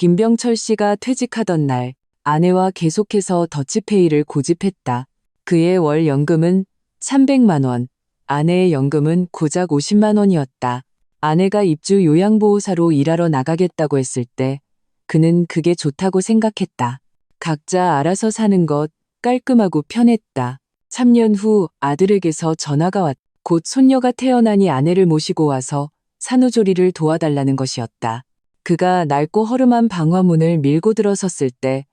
김병철 씨가 퇴직하던 날 아내와 계속해서 더치페이를 고집했다. 그의 월 연금은 300만 원, 아내의 연금은 고작 50만 원이었다. 아내가 입주 요양보호사로 일하러 나가겠다고 했을 때 그는 그게 좋다고 생각했다. 각자 알아서 사는 것 깔끔하고 편했다. 3년 후 아들에게서 전화가 왔다. 곧 손녀가 태어나니 아내를 모시고 와서 산후조리를 도와달라는 것이었다. 그가 낡고 허름한 방화문을 밀고 들어섰을 때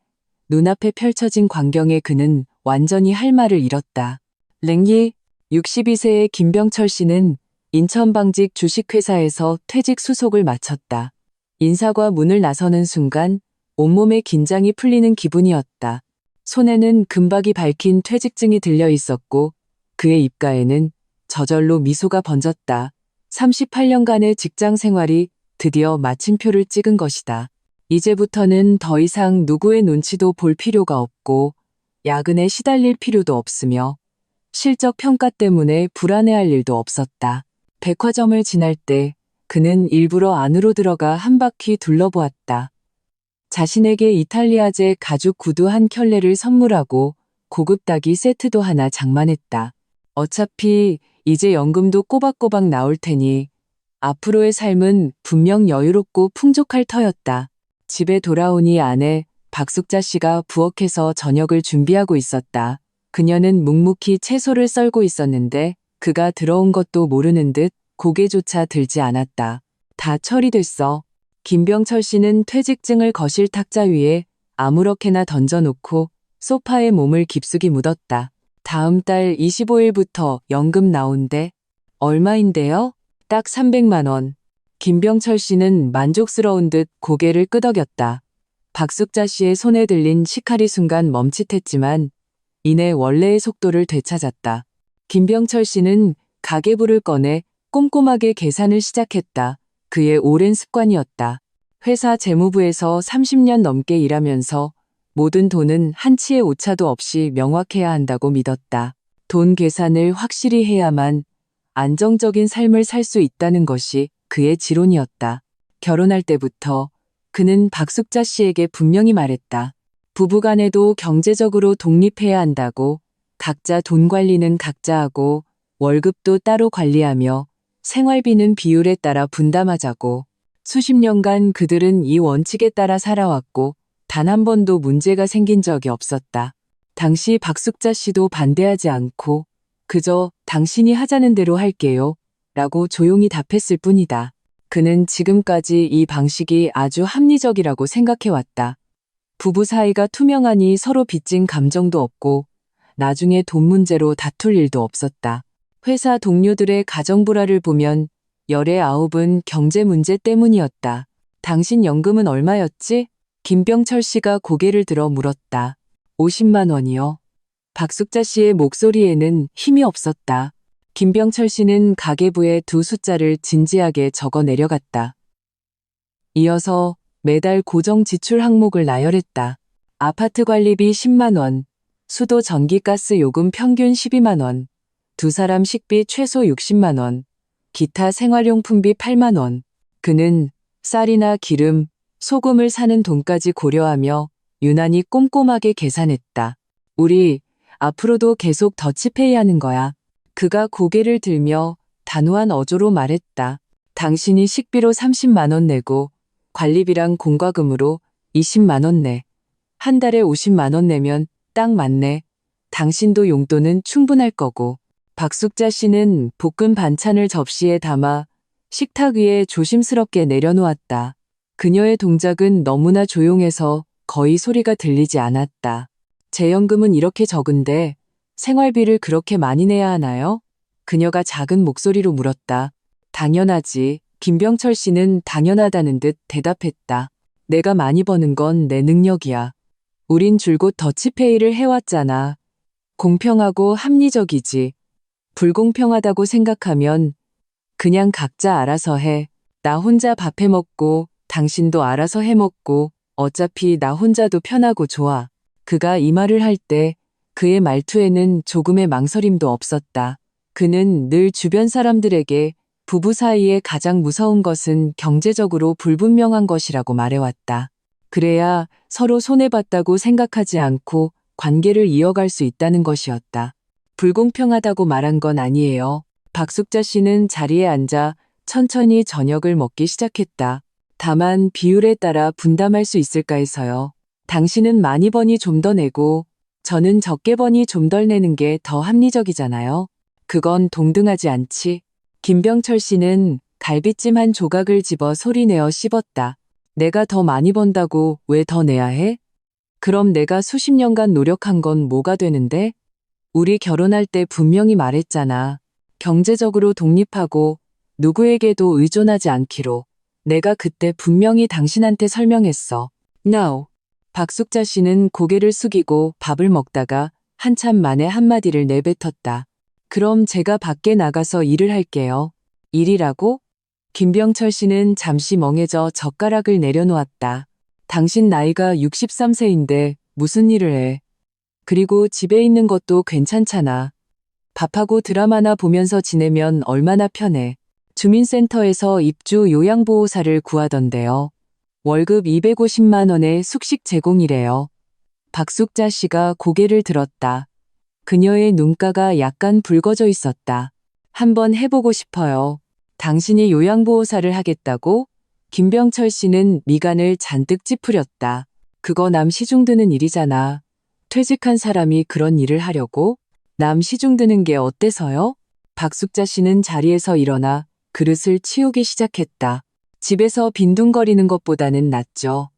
눈앞에 펼쳐진 광경에 그는 완전히 할 말을 잃었다. 랭리 62세의 김병철 씨는 인천방직 주식회사에서 퇴직 수속을 마쳤다. 인사과 문을 나서는 순간 온몸에 긴장이 풀리는 기분이었다. 손에는 금박이 밝힌 퇴직증이 들려 있었고 그의 입가에는 저절로 미소가 번졌다. 38년간의 직장 생활이 드디어 마침표를 찍은 것이다. 이제부터는 더 이상 누구의 눈치도 볼 필요가 없고 야근에 시달릴 필요도 없으며 실적 평가 때문에 불안해할 일도 없었다. 백화점을 지날 때 그는 일부러 안으로 들어가 한 바퀴 둘러보았다. 자신에게 이탈리아제 가죽 구두 한 켤레를 선물하고 고급 닭이 세트도 하나 장만했다. 어차피 이제 연금도 꼬박꼬박 나올 테니 앞으로의 삶은 분명 여유롭고 풍족할 터였다. 집에 돌아오니 아내 박숙자 씨가 부엌에서 저녁을 준비하고 있었다. 그녀는 묵묵히 채소를 썰고 있었는데 그가 들어온 것도 모르는 듯 고개조차 들지 않았다. 다 처리됐어. 김병철 씨는 퇴직증을 거실 탁자 위에 아무렇게나 던져놓고 소파에 몸을 깊숙이 묻었다. 다음 달 25일부터 연금 나온대. 얼마인데요? 딱 300만 원. 김병철 씨는 만족스러운 듯 고개를 끄덕였다. 박숙자 씨의 손에 들린 식칼이 순간 멈칫했지만 이내 원래의 속도를 되찾았다. 김병철 씨는 가계부를 꺼내 꼼꼼하게 계산을 시작했다. 그의 오랜 습관이었다. 회사 재무부에서 30년 넘게 일하면서 모든 돈은 한치의 오차도 없이 명확해야 한다고 믿었다. 돈 계산을 확실히 해야만 안정적인 삶을 살 수 있다는 것이 그의 지론이었다. 결혼할 때부터 그는 박숙자 씨에게 분명히 말했다. 부부간에도 경제적으로 독립해야 한다고, 각자 돈 관리는 각자 하고 월급도 따로 관리하며 생활비는 비율에 따라 분담하자고. 수십 년간 그들은 이 원칙에 따라 살아왔고 단 한 번도 문제가 생긴 적이 없었다. 당시 박숙자 씨도 반대하지 않고 그저 당신이 하자는 대로 할게요 라고 조용히 답했을 뿐이다. 그는 지금까지 이 방식이 아주 합리적이라고 생각해왔다. 부부 사이가 투명하니 서로 빚진 감정도 없고 나중에 돈 문제로 다툴 일도 없었다. 회사 동료들의 가정 불화를 보면 열의 9은 경제 문제 때문이었다. 당신 연금은 얼마였지? 김병철 씨가 고개를 들어 물었다. 50만 원이요. 박숙자 씨의 목소리에는 힘이 없었다. 김병철 씨는 가계부에 두 숫자를 진지하게 적어 내려갔다. 이어서 매달 고정 지출 항목을 나열했다. 아파트 관리비 10만 원, 수도 전기가스 요금 평균 12만 원, 두 사람 식비 최소 60만 원, 기타 생활용품비 8만 원. 그는 쌀이나 기름, 소금을 사는 돈까지 고려하며 유난히 꼼꼼하게 계산했다. 우리 앞으로도 계속 더치페이 하는 거야. 그가 고개를 들며 단호한 어조로 말했다. 당신이 식비로 30만 원 내고 관리비랑 공과금으로 20만 원 내. 한 달에 50만 원 내면 딱 맞네. 당신도 용돈은 충분할 거고. 박숙자 씨는 볶은 반찬을 접시에 담아 식탁 위에 조심스럽게 내려놓았다. 그녀의 동작은 너무나 조용해서 거의 소리가 들리지 않았다. 제 연금은 이렇게 적은데 생활비를 그렇게 많이 내야 하나요? 그녀가 작은 목소리로 물었다. 당연하지. 김병철 씨는 당연하다는 듯 대답했다. 내가 많이 버는 건 내 능력이야. 우린 줄곧 더치페이를 해왔잖아. 공평하고 합리적이지. 불공평하다고 생각하면 그냥 각자 알아서 해. 나 혼자 밥 해먹고 당신도 알아서 해먹고 어차피 나 혼자도 편하고 좋아. 그가 이 말을 할 때 그의 말투에는 조금의 망설임도 없었다. 그는 늘 주변 사람들에게 부부 사이에 가장 무서운 것은 경제적으로 불분명한 것이라고 말해왔다. 그래야 서로 손해봤다고 생각하지 않고 관계를 이어갈 수 있다는 것이었다. 불공평하다고 말한 건 아니에요. 박숙자 씨는 자리에 앉아 천천히 저녁을 먹기 시작했다. 다만 비율에 따라 분담할 수 있을까 해서요. 당신은 많이 버니 좀 더 내고 저는 적게 버니 좀 덜 내는 게 더 합리적이잖아요. 그건 동등하지 않지. 김병철 씨는 갈비찜 한 조각을 집어 소리내어 씹었다. 내가 더 많이 번다고 왜 더 내야 해? 그럼 내가 수십 년간 노력한 건 뭐가 되는데? 우리 결혼할 때 분명히 말했잖아. 경제적으로 독립하고 누구에게도 의존하지 않기로. 내가 그때 분명히 당신한테 설명했어. No. 박숙자 씨는 고개를 숙이고 밥을 먹다가 한참 만에 한마디를 내뱉었다. 그럼 제가 밖에 나가서 일을 할게요. 일이라고? 김병철 씨는 잠시 멍해져 젓가락을 내려놓았다. 당신 나이가 63세인데 무슨 일을 해? 그리고 집에 있는 것도 괜찮잖아. 밥하고 드라마나 보면서 지내면 얼마나 편해. 주민센터에서 입주 요양보호사를 구하던데요. 월급 250만 원에 숙식 제공이래요. 박숙자 씨가 고개를 들었다. 그녀의 눈가가 약간 붉어져 있었다. 한번 해보고 싶어요. 당신이 요양보호사를 하겠다고? 김병철 씨는 미간을 잔뜩 찌푸렸다. 그거 남 시중 드는 일이잖아. 퇴직한 사람이 그런 일을 하려고? 남 시중 드는 게 어때서요? 박숙자 씨는 자리에서 일어나 그릇을 치우기 시작했다. 집에서 빈둥거리는 것보다는 낫죠.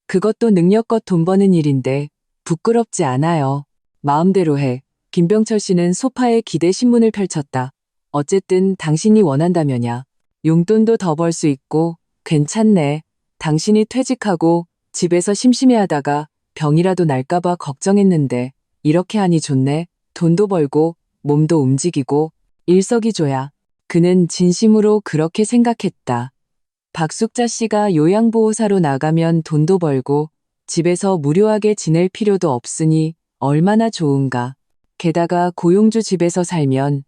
그것도 능력껏 돈 버는 일인데 부끄럽지 않아요. 마음대로 해. 김병철 씨는 소파에 기대 신문을 펼쳤다. 어쨌든 당신이 원한다면야. 용돈도 더 벌 수 있고 괜찮네. 당신이 퇴직하고 집에서 심심해하다가 병이라도 날까봐 걱정했는데 이렇게 하니 좋네. 돈도 벌고 몸도 움직이고 일석이조야. 그는 진심으로 그렇게 생각했다. 박숙자 씨가 요양보호사로 나가면 돈도 벌고 집에서 무료하게 지낼 필요도 없으니 얼마나 좋은가. 게다가 고용주 집에서 살면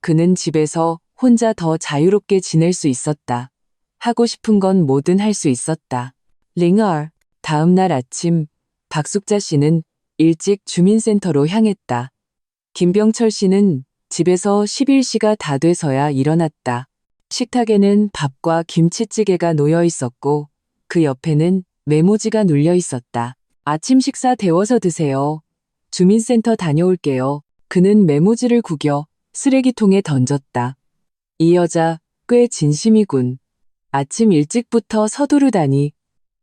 그는 집에서 혼자 더 자유롭게 지낼 수 있었다. 하고 싶은 건 뭐든 할 수 있었다. 링얼. 다음 날 아침 박숙자 씨는 일찍 주민센터로 향했다. 김병철 씨는 집에서 11시가 다 돼서야 일어났다. 식탁에는 밥과 김치찌개가 놓여 있었고 그 옆에는 메모지가 눌려 있었다. 아침 식사 데워서 드세요. 주민센터 다녀올게요. 그는 메모지를 구겨 쓰레기통에 던졌다. 이 여자 꽤 진심이군. 아침 일찍부터 서두르다니.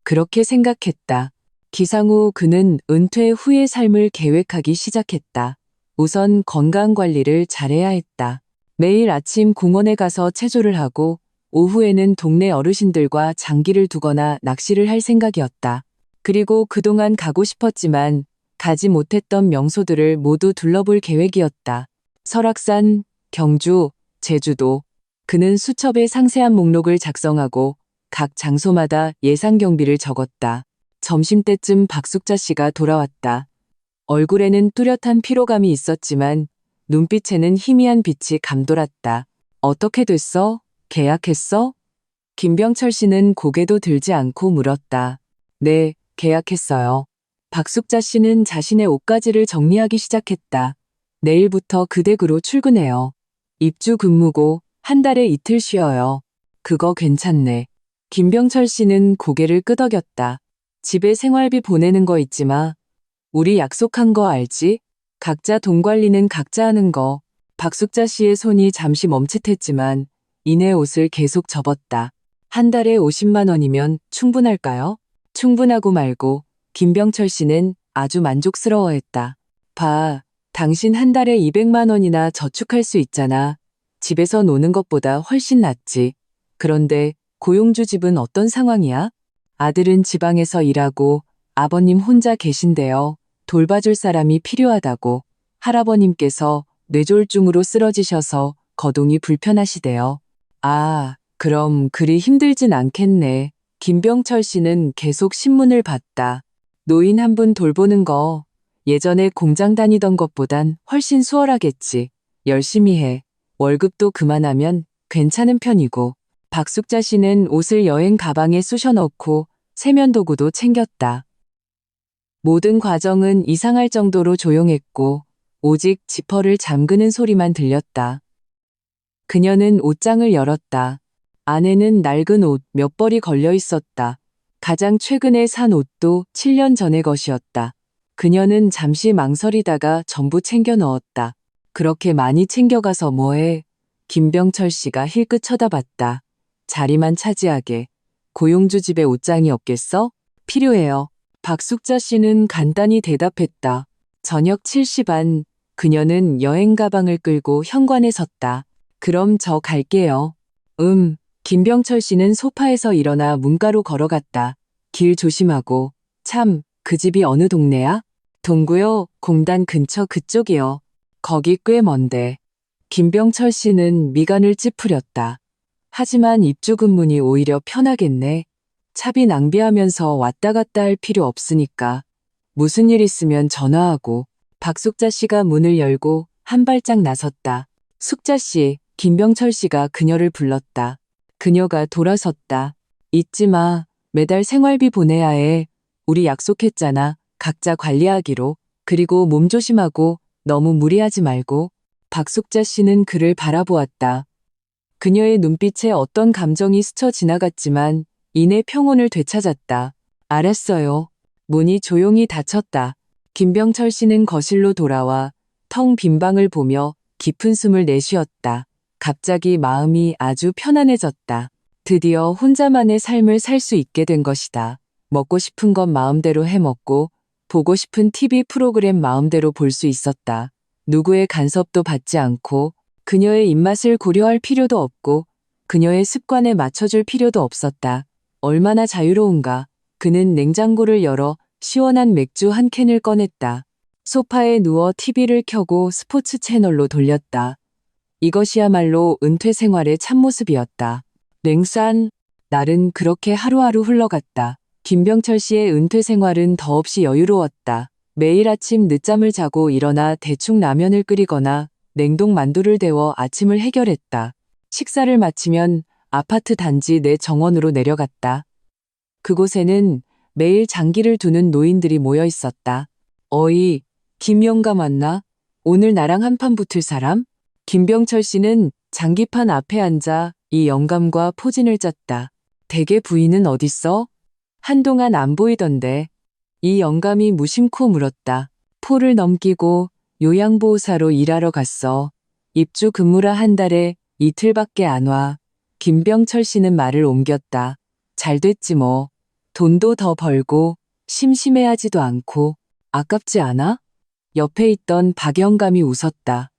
그렇게 생각했다. 기상 후 그는 은퇴 후의 삶을 계획하기 시작했다. 우선 건강관리를 잘해야 했다. 매일 아침 공원에 가서 체조를 하고 오후에는 동네 어르신들과 장기를 두거나 낚시를 할 생각이었다. 그리고 그동안 가고 싶었지만 가지 못했던 명소들을 모두 둘러볼 계획이었다. 설악산, 경주, 제주도. 그는 수첩에 상세한 목록을 작성하고 각 장소마다 예상 경비를 적었다. 점심때쯤 박숙자 씨가 돌아왔다. 얼굴에는 뚜렷한 피로감이 있었지만 눈빛에는 희미한 빛이 감돌았다. 어떻게 됐어? 계약했어? 김병철 씨는 고개도 들지 않고 물었다. 네, 계약했어요. 박숙자 씨는 자신의 옷가지를 정리하기 시작했다. 내일부터 그 댁으로 출근해요. 입주 근무고 한 달에 이틀 쉬어요. 그거 괜찮네. 김병철 씨는 고개를 끄덕였다. 집에 생활비 보내는 거 잊지 마. 우리 약속한 거 알지? 각자 돈 관리는 각자 하는 거. 박숙자 씨의 손이 잠시 멈칫했지만 이내 옷을 계속 접었다. 한 달에 50만 원이면 충분할까요? 충분하고 말고 김병철 씨는 아주 만족스러워했다. 봐, 당신 한 달에 200만 원이나 저축할 수 있잖아. 집에서 노는 것보다 훨씬 낫지. 그런데 고용주 집은 어떤 상황이야? 아들은 지방에서 일하고 아버님 혼자 계신데요. 돌봐줄 사람이 필요하다고. 할아버님께서 뇌졸중으로 쓰러지셔서 거동이 불편하시대요. 아, 그럼 그리 힘들진 않겠네. 김병철 씨는 계속 신문을 봤다. 노인 한 분 돌보는 거 예전에 공장 다니던 것보단 훨씬 수월하겠지. 열심히 해. 월급도 그만하면 괜찮은 편이고. 박숙자 씨는 옷을 여행 가방에 쑤셔 넣고 세면도구도 챙겼다. 모든 과정은 이상할 정도로 조용했고 오직 지퍼를 잠그는 소리만 들렸다. 그녀는 옷장을 열었다. 안에는 낡은 옷 몇 벌이 걸려 있었다. 가장 최근에 산 옷도 7년 전의 것이었다. 그녀는 잠시 망설이다가 전부 챙겨 넣었다. 그렇게 많이 챙겨가서 뭐해? 김병철 씨가 힐끗 쳐다봤다. 자리만 차지하게. 고용주 집에 옷장이 없겠어? 필요해요. 박숙자 씨는 간단히 대답했다. 저녁 7시 반, 그녀는 여행 가방을 끌고 현관에 섰다. 그럼 저 갈게요. 김병철 씨는 소파에서 일어나 문가로 걸어갔다. 길 조심하고. 참, 그 집이 어느 동네야? 동구요, 공단 근처 그쪽이요. 거기 꽤 먼데. 김병철 씨는 미간을 찌푸렸다. 하지만 입주근문이 오히려 편하겠네. 차비 낭비하면서 왔다 갔다 할 필요 없으니까. 무슨 일 있으면 전화하고. 박숙자 씨가 문을 열고 한 발짝 나섰다. 숙자 씨, 김병철 씨가 그녀를 불렀다. 그녀가 돌아섰다. 잊지 마. 매달 생활비 보내야 해. 우리 약속했잖아. 각자 관리하기로. 그리고 몸 조심하고 너무 무리하지 말고. 박숙자 씨는 그를 바라보았다. 그녀의 눈빛에 어떤 감정이 스쳐 지나갔지만 이내 평온을 되찾았다. 알았어요. 문이 조용히 닫혔다. 김병철 씨는 거실로 돌아와 텅 빈 방을 보며 깊은 숨을 내쉬었다. 갑자기 마음이 아주 편안해졌다. 드디어 혼자만의 삶을 살 수 있게 된 것이다. 먹고 싶은 건 마음대로 해 먹고 보고 싶은 TV 프로그램 마음대로 볼 수 있었다. 누구의 간섭도 받지 않고 그녀의 입맛을 고려할 필요도 없고 그녀의 습관에 맞춰줄 필요도 없었다. 얼마나 자유로운가. 그는 냉장고를 열어 시원한 맥주 한 캔을 꺼냈다. 소파에 누워 TV를 켜고 스포츠 채널로 돌렸다. 이것이야말로 은퇴 생활의 참모습이었다. 냉산, 날은 그렇게 하루하루 흘러갔다. 김병철 씨의 은퇴 생활은 더없이 여유로웠다. 매일 아침 늦잠을 자고 일어나 대충 라면을 끓이거나 냉동 만두를 데워 아침을 해결했다. 식사를 마치면 아파트 단지 내 정원으로 내려갔다. 그곳에는 매일 장기를 두는 노인들이 모여 있었다. 어이, 김영감 왔나? 오늘 나랑 한판 붙을 사람? 김병철 씨는 장기판 앞에 앉아 이 영감과 포진을 짰다. 댁의 부인은 어딨어? 한동안 안 보이던데. 이 영감이 무심코 물었다. 포를 넘기고 요양보호사로 일하러 갔어. 입주 근무라 한 달에 이틀밖에 안 와. 김병철 씨는 말을 옮겼다. 잘 됐지 뭐. 돈도 더 벌고 심심해하지도 않고 아깝지 않아? 옆에 있던 박영감이 웃었다.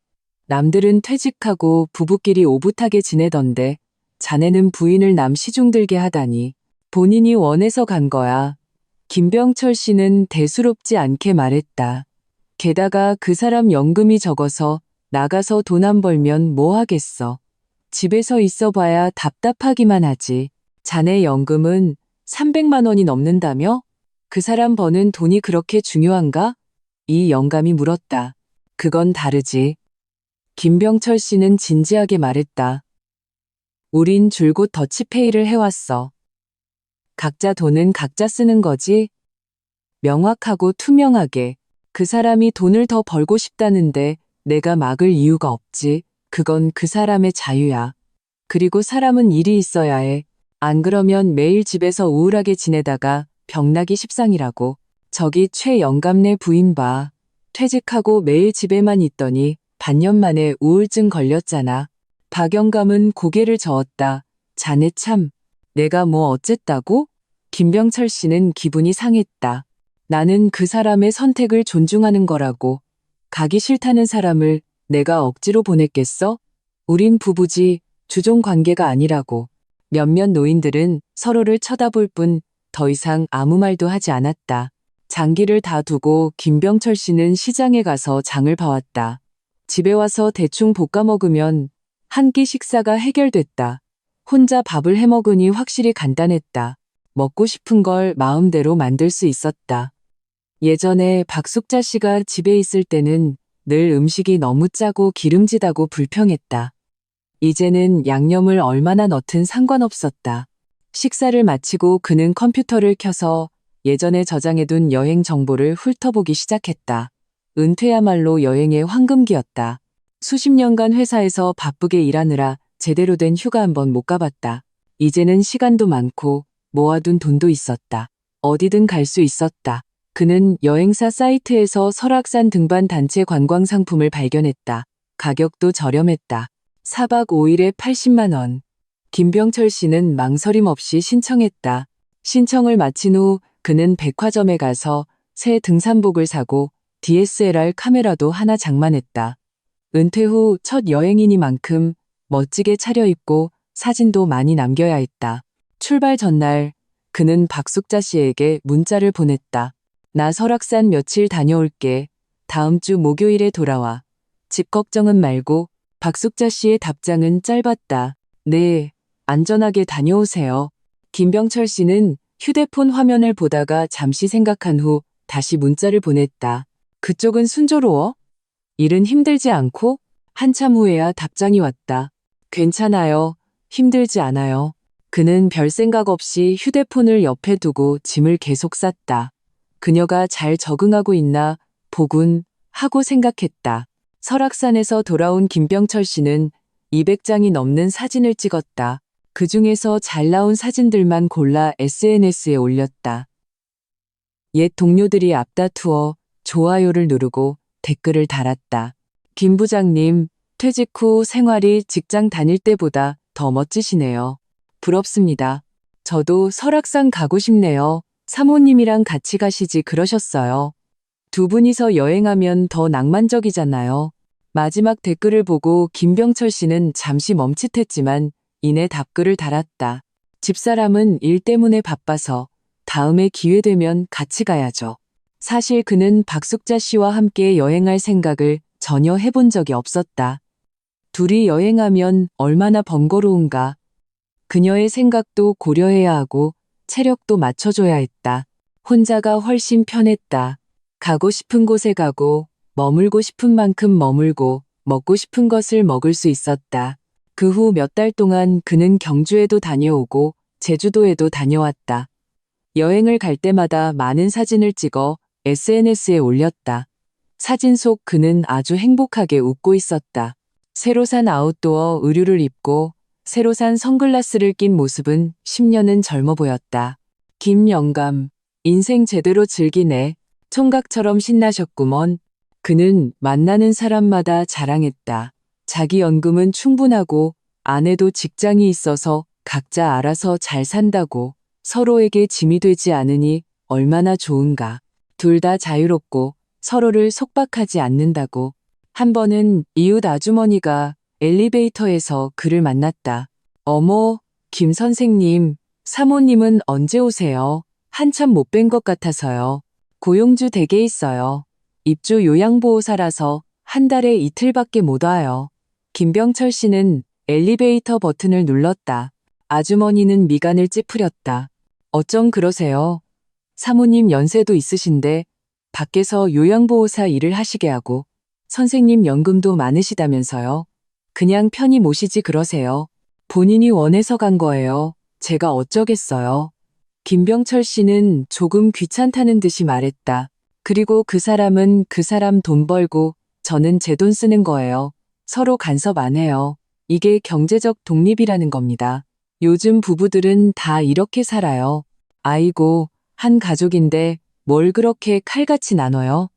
남들은 퇴직하고 부부끼리 오붓하게 지내던데 자네는 부인을 남 시중들게 하다니. 본인이 원해서 간 거야. 김병철 씨는 대수롭지 않게 말했다. 게다가 그 사람 연금이 적어서 나가서 돈 안 벌면 뭐 하겠어. 집에서 있어 봐야 답답하기만 하지. 자네 연금은 300만 원이 넘는다며? 그 사람 버는 돈이 그렇게 중요한가? 이 영감이 물었다. 그건 다르지. 김병철 씨는 진지하게 말했다. 우린 줄곧 더치페이를 해왔어. 각자 돈은 각자 쓰는 거지. 명확하고 투명하게. 그 사람이 돈을 더 벌고 싶다는데 내가 막을 이유가 없지. 그건 그 사람의 자유야. 그리고 사람은 일이 있어야 해. 안 그러면 매일 집에서 우울하게 지내다가 병나기 십상이라고. 저기 최 영감네 부인 봐. 퇴직하고 매일 집에만 있더니 반년 만에 우울증 걸렸잖아. 박 영감은 고개를 저었다. 자네 참. 내가 뭐 어쨌다고? 김병철 씨는 기분이 상했다. 나는 그 사람의 선택을 존중하는 거라고. 가기 싫다는 사람을 내가 억지로 보냈겠어? 우린 부부지 주종 관계가 아니라고. 몇몇 노인들은 서로를 쳐다볼 뿐 더 이상 아무 말도 하지 않았다. 장기를 다 두고 김병철 씨는 시장에 가서 장을 봐왔다. 집에 와서 대충 볶아 먹으면 한 끼 식사가 해결됐다. 혼자 밥을 해 먹으니 확실히 간단했다. 먹고 싶은 걸 마음대로 만들 수 있었다. 예전에 박숙자 씨가 집에 있을 때는 늘 음식이 너무 짜고 기름지다고 불평했다. 이제는 양념을 얼마나 넣든 상관없었다. 식사를 마치고 그는 컴퓨터를 켜서 예전에 저장해둔 여행 정보를 훑어보기 시작했다. 은퇴야말로 여행의 황금기였다. 수십 년간 회사에서 바쁘게 일하느라 제대로 된 휴가 한번 못 가봤다. 이제는 시간도 많고 모아둔 돈도 있었다. 어디든 갈 수 있었다. 그는 여행사 사이트에서 설악산 등반 단체 관광 상품을 발견했다. 가격도 저렴했다. 4박 5일에 80만 원. 김병철 씨는 망설임 없이 신청했다. 신청을 마친 후 그는 백화점에 가서 새 등산복을 사고 DSLR 카메라도 하나 장만했다. 은퇴 후 첫 여행이니만큼 멋지게 차려입고 사진도 많이 남겨야 했다. 출발 전날 그는 박숙자 씨에게 문자를 보냈다. 나 설악산 며칠 다녀올게. 다음 주 목요일에 돌아와. 집 걱정은 말고. 박숙자 씨의 답장은 짧았다. 네, 안전하게 다녀오세요. 김병철 씨는 휴대폰 화면을 보다가 잠시 생각한 후 다시 문자를 보냈다. 그쪽은 순조로워? 일은 힘들지 않고? 한참 후에야 답장이 왔다. 괜찮아요. 힘들지 않아요. 그는 별 생각 없이 휴대폰을 옆에 두고 짐을 계속 쌌다. 그녀가 잘 적응하고 있나 보군 하고 생각했다. 설악산에서 돌아온 김병철 씨는 200장이 넘는 사진을 찍었다. 그 중에서 잘 나온 사진들만 골라 SNS에 올렸다. 옛 동료들이 앞다투어 좋아요를 누르고 댓글을 달았다. 김 부장님, 퇴직 후 생활이 직장 다닐 때보다 더 멋지시네요. 부럽습니다. 저도 설악산 가고 싶네요. 사모님이랑 같이 가시지 그러셨어요. 두 분이서 여행하면 더 낭만적이잖아요. 마지막 댓글을 보고 김병철 씨는 잠시 멈칫했지만 이내 답글을 달았다. 집사람은 일 때문에 바빠서 다음에 기회 되면 같이 가야죠. 사실 그는 박숙자 씨와 함께 여행할 생각을 전혀 해본 적이 없었다. 둘이 여행하면 얼마나 번거로운가. 그녀의 생각도 고려해야 하고 체력도 맞춰줘야 했다. 혼자가 훨씬 편했다. 가고 싶은 곳에 가고 머물고 싶은 만큼 머물고 먹고 싶은 것을 먹을 수 있었다. 그 후 몇 달 동안 그는 경주에도 다녀오고 제주도에도 다녀왔다. 여행을 갈 때마다 많은 사진을 찍어 SNS에 올렸다. 사진 속 그는 아주 행복하게 웃고 있었다. 새로 산 아웃도어 의류를 입고 새로 산 선글라스를 낀 모습은 10년은 젊어 보였다. 김영감, 인생 제대로 즐기네. 총각처럼 신나셨구먼. 그는 만나는 사람마다 자랑했다. 자기 연금은 충분하고 아내도 직장이 있어서 각자 알아서 잘 산다고. 서로에게 짐이 되지 않으니 얼마나 좋은가. 둘 다 자유롭고 서로를 속박하지 않는다고. 한 번은 이웃 아주머니가 엘리베이터에서 그를 만났다. 어머, 김 선생님, 사모님은 언제 오세요? 한참 못 뵌 것 같아서요. 고용주 댁에 있어요. 입주 요양보호사라서 한 달에 이틀밖에 못 와요. 김병철 씨는 엘리베이터 버튼을 눌렀다. 아주머니는 미간을 찌푸렸다. 어쩜 그러세요? 사모님 연세도 있으신데 밖에서 요양보호사 일을 하시게 하고 선생님 연금도 많으시다면서요. 그냥 편히 모시지 그러세요. 본인이 원해서 간 거예요. 제가 어쩌겠어요. 김병철 씨는 조금 귀찮다는 듯이 말했다. 그리고 그 사람은 그 사람 돈 벌고 저는 제 돈 쓰는 거예요. 서로 간섭 안 해요. 이게 경제적 독립이라는 겁니다. 요즘 부부들은 다 이렇게 살아요. 아이고, 한 가족인데 뭘 그렇게 칼같이 나눠요?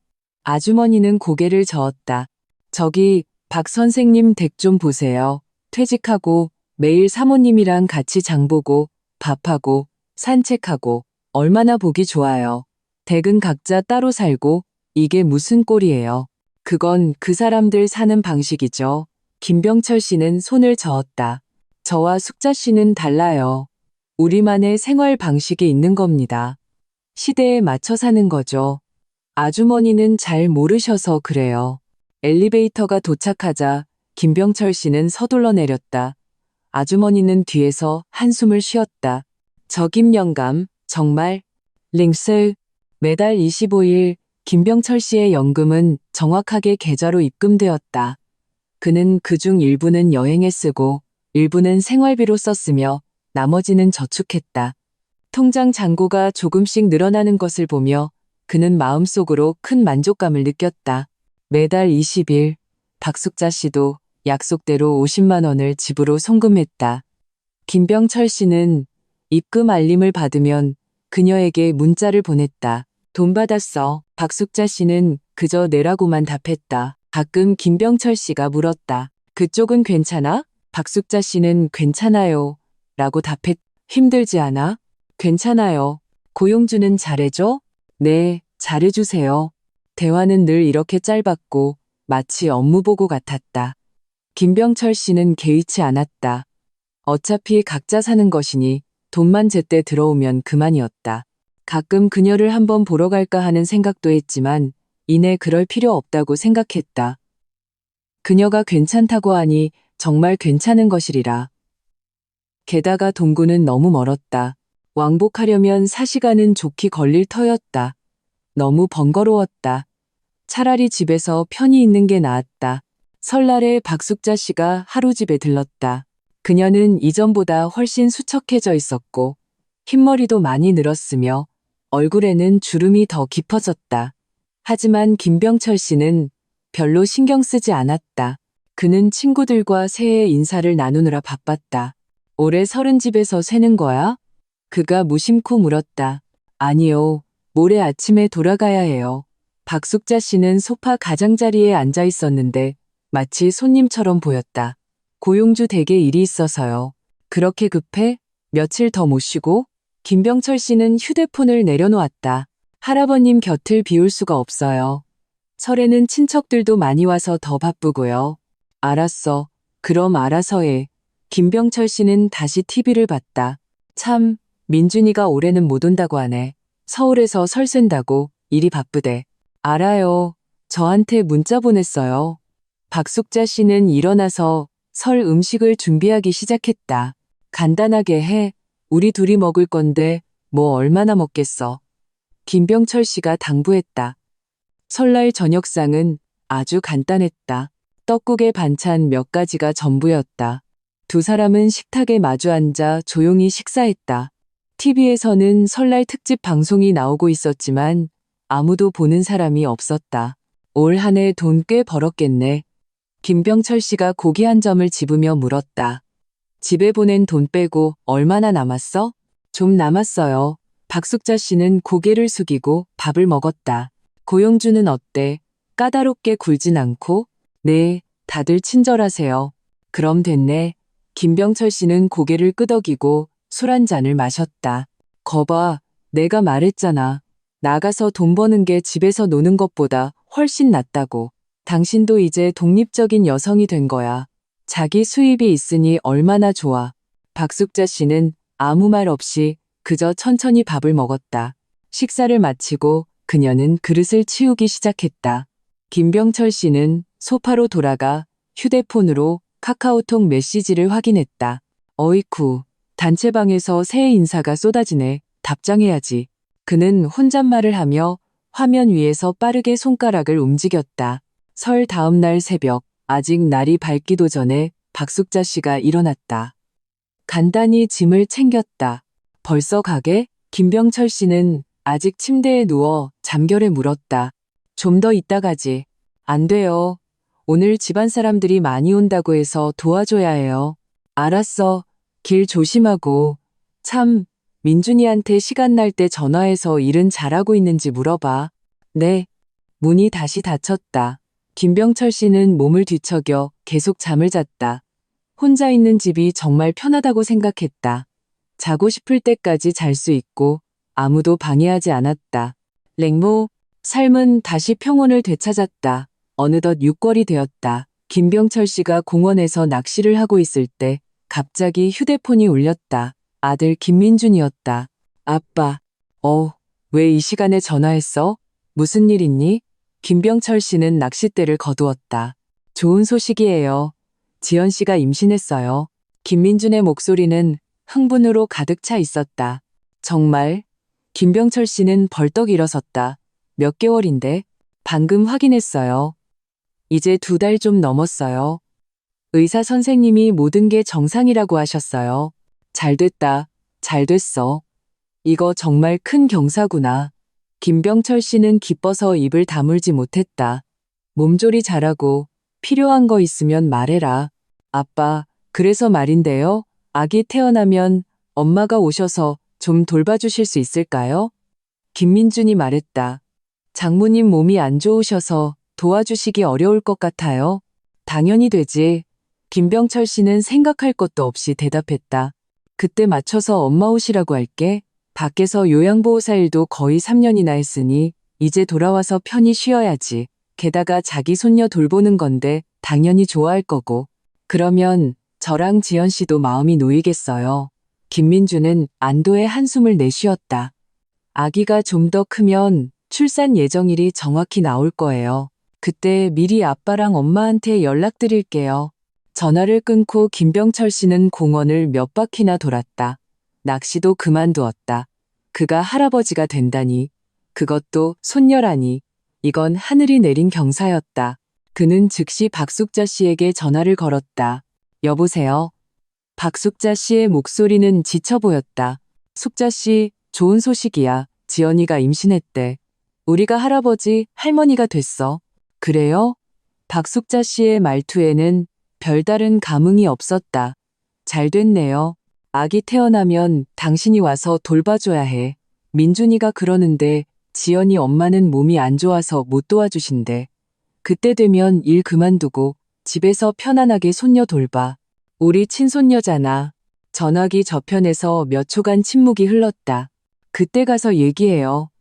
아주머니는 고개를 저었다. 저기 박 선생님 댁 좀 보세요. 퇴직하고 매일 사모님이랑 같이 장보고 밥하고 산책하고 얼마나 보기 좋아요. 댁은 각자 따로 살고 이게 무슨 꼴이에요. 그건 그 사람들 사는 방식이죠. 김병철 씨는 손을 저었다. 저와 숙자 씨는 달라요. 우리만의 생활 방식이 있는 겁니다. 시대에 맞춰 사는 거죠. 아주머니는 잘 모르셔서 그래요. 엘리베이터가 도착하자 김병철 씨는 서둘러 내렸다. 아주머니는 뒤에서 한숨을 쉬었다. 저 김영감, 정말 링스 매달 25일 김병철 씨의 연금은 정확하게 계좌로 입금되었다. 그는 그중 일부는 여행에 쓰고 일부는 생활비로 썼으며 나머지는 저축했다. 통장 잔고가 조금씩 늘어나는 것을 보며 그는 마음속으로 큰 만족감을 느꼈다. 매달 20일 박숙자 씨도 약속대로 50만 원을 집으로 송금했다. 김병철 씨는 입금 알림을 받으면 그녀에게 문자를 보냈다. 돈 받았어. 박숙자 씨는 그저 내라고만 답했다. 가끔 김병철 씨가 물었다. 그쪽은 괜찮아? 박숙자 씨는 괜찮아요. 라고 답했. 힘들지 않아? 괜찮아요. 고용주는 잘해줘? 네, 잘해주세요. 대화는 늘 이렇게 짧았고 마치 업무보고 같았다. 김병철 씨는 개의치 않았다. 어차피 각자 사는 것이니 돈만 제때 들어오면 그만이었다. 가끔 그녀를 한번 보러 갈까 하는 생각도 했지만 이내 그럴 필요 없다고 생각했다. 그녀가 괜찮다고 하니 정말 괜찮은 것이리라. 게다가 동구는 너무 멀었다. 왕복하려면 4시간은 좋게 걸릴 터였다. 너무 번거로웠다. 차라리 집에서 편히 있는 게 나았다. 설날에 박숙자 씨가 하루 집에 들렀다. 그녀는 이전보다 훨씬 수척해져 있었고 흰머리도 많이 늘었으며 얼굴에는 주름이 더 깊어졌다. 하지만 김병철 씨는 별로 신경 쓰지 않았다. 그는 친구들과 새해 인사를 나누느라 바빴다. 올해 서른 집에서 새는 거야? 그가 무심코 물었다. 아니요, 모레 아침에 돌아가야 해요. 박숙자 씨는 소파 가장자리에 앉아 있었는데 마치 손님처럼 보였다. 고용주 댁에 일이 있어서요. 그렇게 급해? 며칠 더 못 쉬고? 김병철 씨는 휴대폰을 내려놓았다. 할아버님 곁을 비울 수가 없어요. 설에는 친척들도 많이 와서 더 바쁘고요. 알았어. 그럼 알아서 해. 김병철 씨는 다시 TV를 봤다. 참, 민준이가 올해는 못 온다고 하네. 서울에서 설 쐰다고 일이 바쁘대. 알아요. 저한테 문자 보냈어요. 박숙자 씨는 일어나서 설 음식을 준비하기 시작했다. 간단하게 해. 우리 둘이 먹을 건데 뭐 얼마나 먹겠어. 김병철 씨가 당부했다. 설날 저녁상은 아주 간단했다. 떡국에 반찬 몇 가지가 전부였다. 두 사람은 식탁에 마주 앉아 조용히 식사했다. TV에서는 설날 특집 방송이 나오고 있었지만 아무도 보는 사람이 없었다. 올 한 해 돈 꽤 벌었겠네. 김병철 씨가 고기 한 점을 집으며 물었다. 집에 보낸 돈 빼고 얼마나 남았어? 좀 남았어요. 박숙자 씨는 고개를 숙이고 밥을 먹었다. 고용주는 어때? 까다롭게 굴진 않고? 네, 다들 친절하세요. 그럼 됐네. 김병철 씨는 고개를 끄덕이고 술 한 잔을 마셨다. 거봐, 내가 말했잖아. 나가서 돈 버는 게 집에서 노는 것보다 훨씬 낫다고. 당신도 이제 독립적인 여성이 된 거야. 자기 수입이 있으니 얼마나 좋아. 박숙자 씨는 아무 말 없이 그저 천천히 밥을 먹었다. 식사를 마치고 그녀는 그릇을 치우기 시작했다. 김병철 씨는 소파로 돌아가 휴대폰으로 카카오톡 메시지를 확인했다. 어이쿠, 단체방에서 새해 인사가 쏟아지네. 답장해야지. 그는 혼잣말을 하며 화면 위에서 빠르게 손가락을 움직였다. 설 다음 날 새벽, 아직 날이 밝기도 전에 박숙자 씨가 일어났다. 간단히 짐을 챙겼다. 벌써 가게? 김병철 씨는 아직 침대에 누워 잠결에 물었다. 좀 더 이따 가지. 안 돼요. 오늘 집안 사람들이 많이 온다고 해서 도와줘야 해요. 알았어. 길 조심하고. 참, 민준이한테 시간 날 때 전화해서 일은 잘하고 있는지 물어봐. 네. 문이 다시 닫혔다. 김병철 씨는 몸을 뒤척여 계속 잠을 잤다. 혼자 있는 집이 정말 편하다고 생각했다. 자고 싶을 때까지 잘 수 있고 아무도 방해하지 않았다. 랭모, 삶은 다시 평온을 되찾았다. 어느덧 6월이 되었다. 김병철 씨가 공원에서 낚시를 하고 있을 때 갑자기 휴대폰이 울렸다. 아들 김민준이었다. 아빠, 왜 이 시간에 전화했어? 무슨 일 있니? 김병철 씨는 낚싯대를 거두었다. 좋은 소식이에요. 지연 씨가 임신했어요. 김민준의 목소리는 흥분으로 가득 차 있었다. 정말? 김병철 씨는 벌떡 일어섰다. 몇 개월인데? 방금 확인했어요. 이제 2달 좀 넘었어요. 의사 선생님이 모든 게 정상이라고 하셨어요. 잘 됐다. 잘 됐어. 이거 정말 큰 경사구나. 김병철 씨는 기뻐서 입을 다물지 못했다. 몸조리 잘하고 필요한 거 있으면 말해라. 아빠, 그래서 말인데요. 아기 태어나면 엄마가 오셔서 좀 돌봐주실 수 있을까요? 김민준이 말했다. 장모님 몸이 안 좋으셔서 도와주시기 어려울 것 같아요. 당연히 되지. 김병철 씨는 생각할 것도 없이 대답했다. 그때 맞춰서 엄마 오시라고 할게. 밖에서 요양보호사 일도 거의 3년이나 했으니 이제 돌아와서 편히 쉬어야지. 게다가 자기 손녀 돌보는 건데 당연히 좋아할 거고. 그러면 저랑 지연 씨도 마음이 놓이겠어요. 김민주는 안도의 한숨을 내쉬었다. 아기가 좀 더 크면 출산 예정일이 정확히 나올 거예요. 그때 미리 아빠랑 엄마한테 연락드릴게요. 전화를 끊고 김병철 씨는 공원을 몇 바퀴나 돌았다. 낚시도 그만두었다. 그가 할아버지가 된다니. 그것도 손녀라니. 이건 하늘이 내린 경사였다. 그는 즉시 박숙자 씨에게 전화를 걸었다. 여보세요? 박숙자 씨의 목소리는 지쳐 보였다. 숙자 씨, 좋은 소식이야. 지연이가 임신했대. 우리가 할아버지, 할머니가 됐어. 그래요? 박숙자 씨의 말투에는 별다른 감흥이 없었다. 잘 됐네요. 아기 태어나면 당신이 와서 돌봐줘야 해. 민준이가 그러는데 지연이 엄마는 몸이 안 좋아서 못 도와주신대. 그때 되면 일 그만두고 집에서 편안하게 손녀 돌봐. 우리 친손녀잖아. 전화기 저편에서 몇 초간 침묵이 흘렀다. 그때 가서 얘기해요.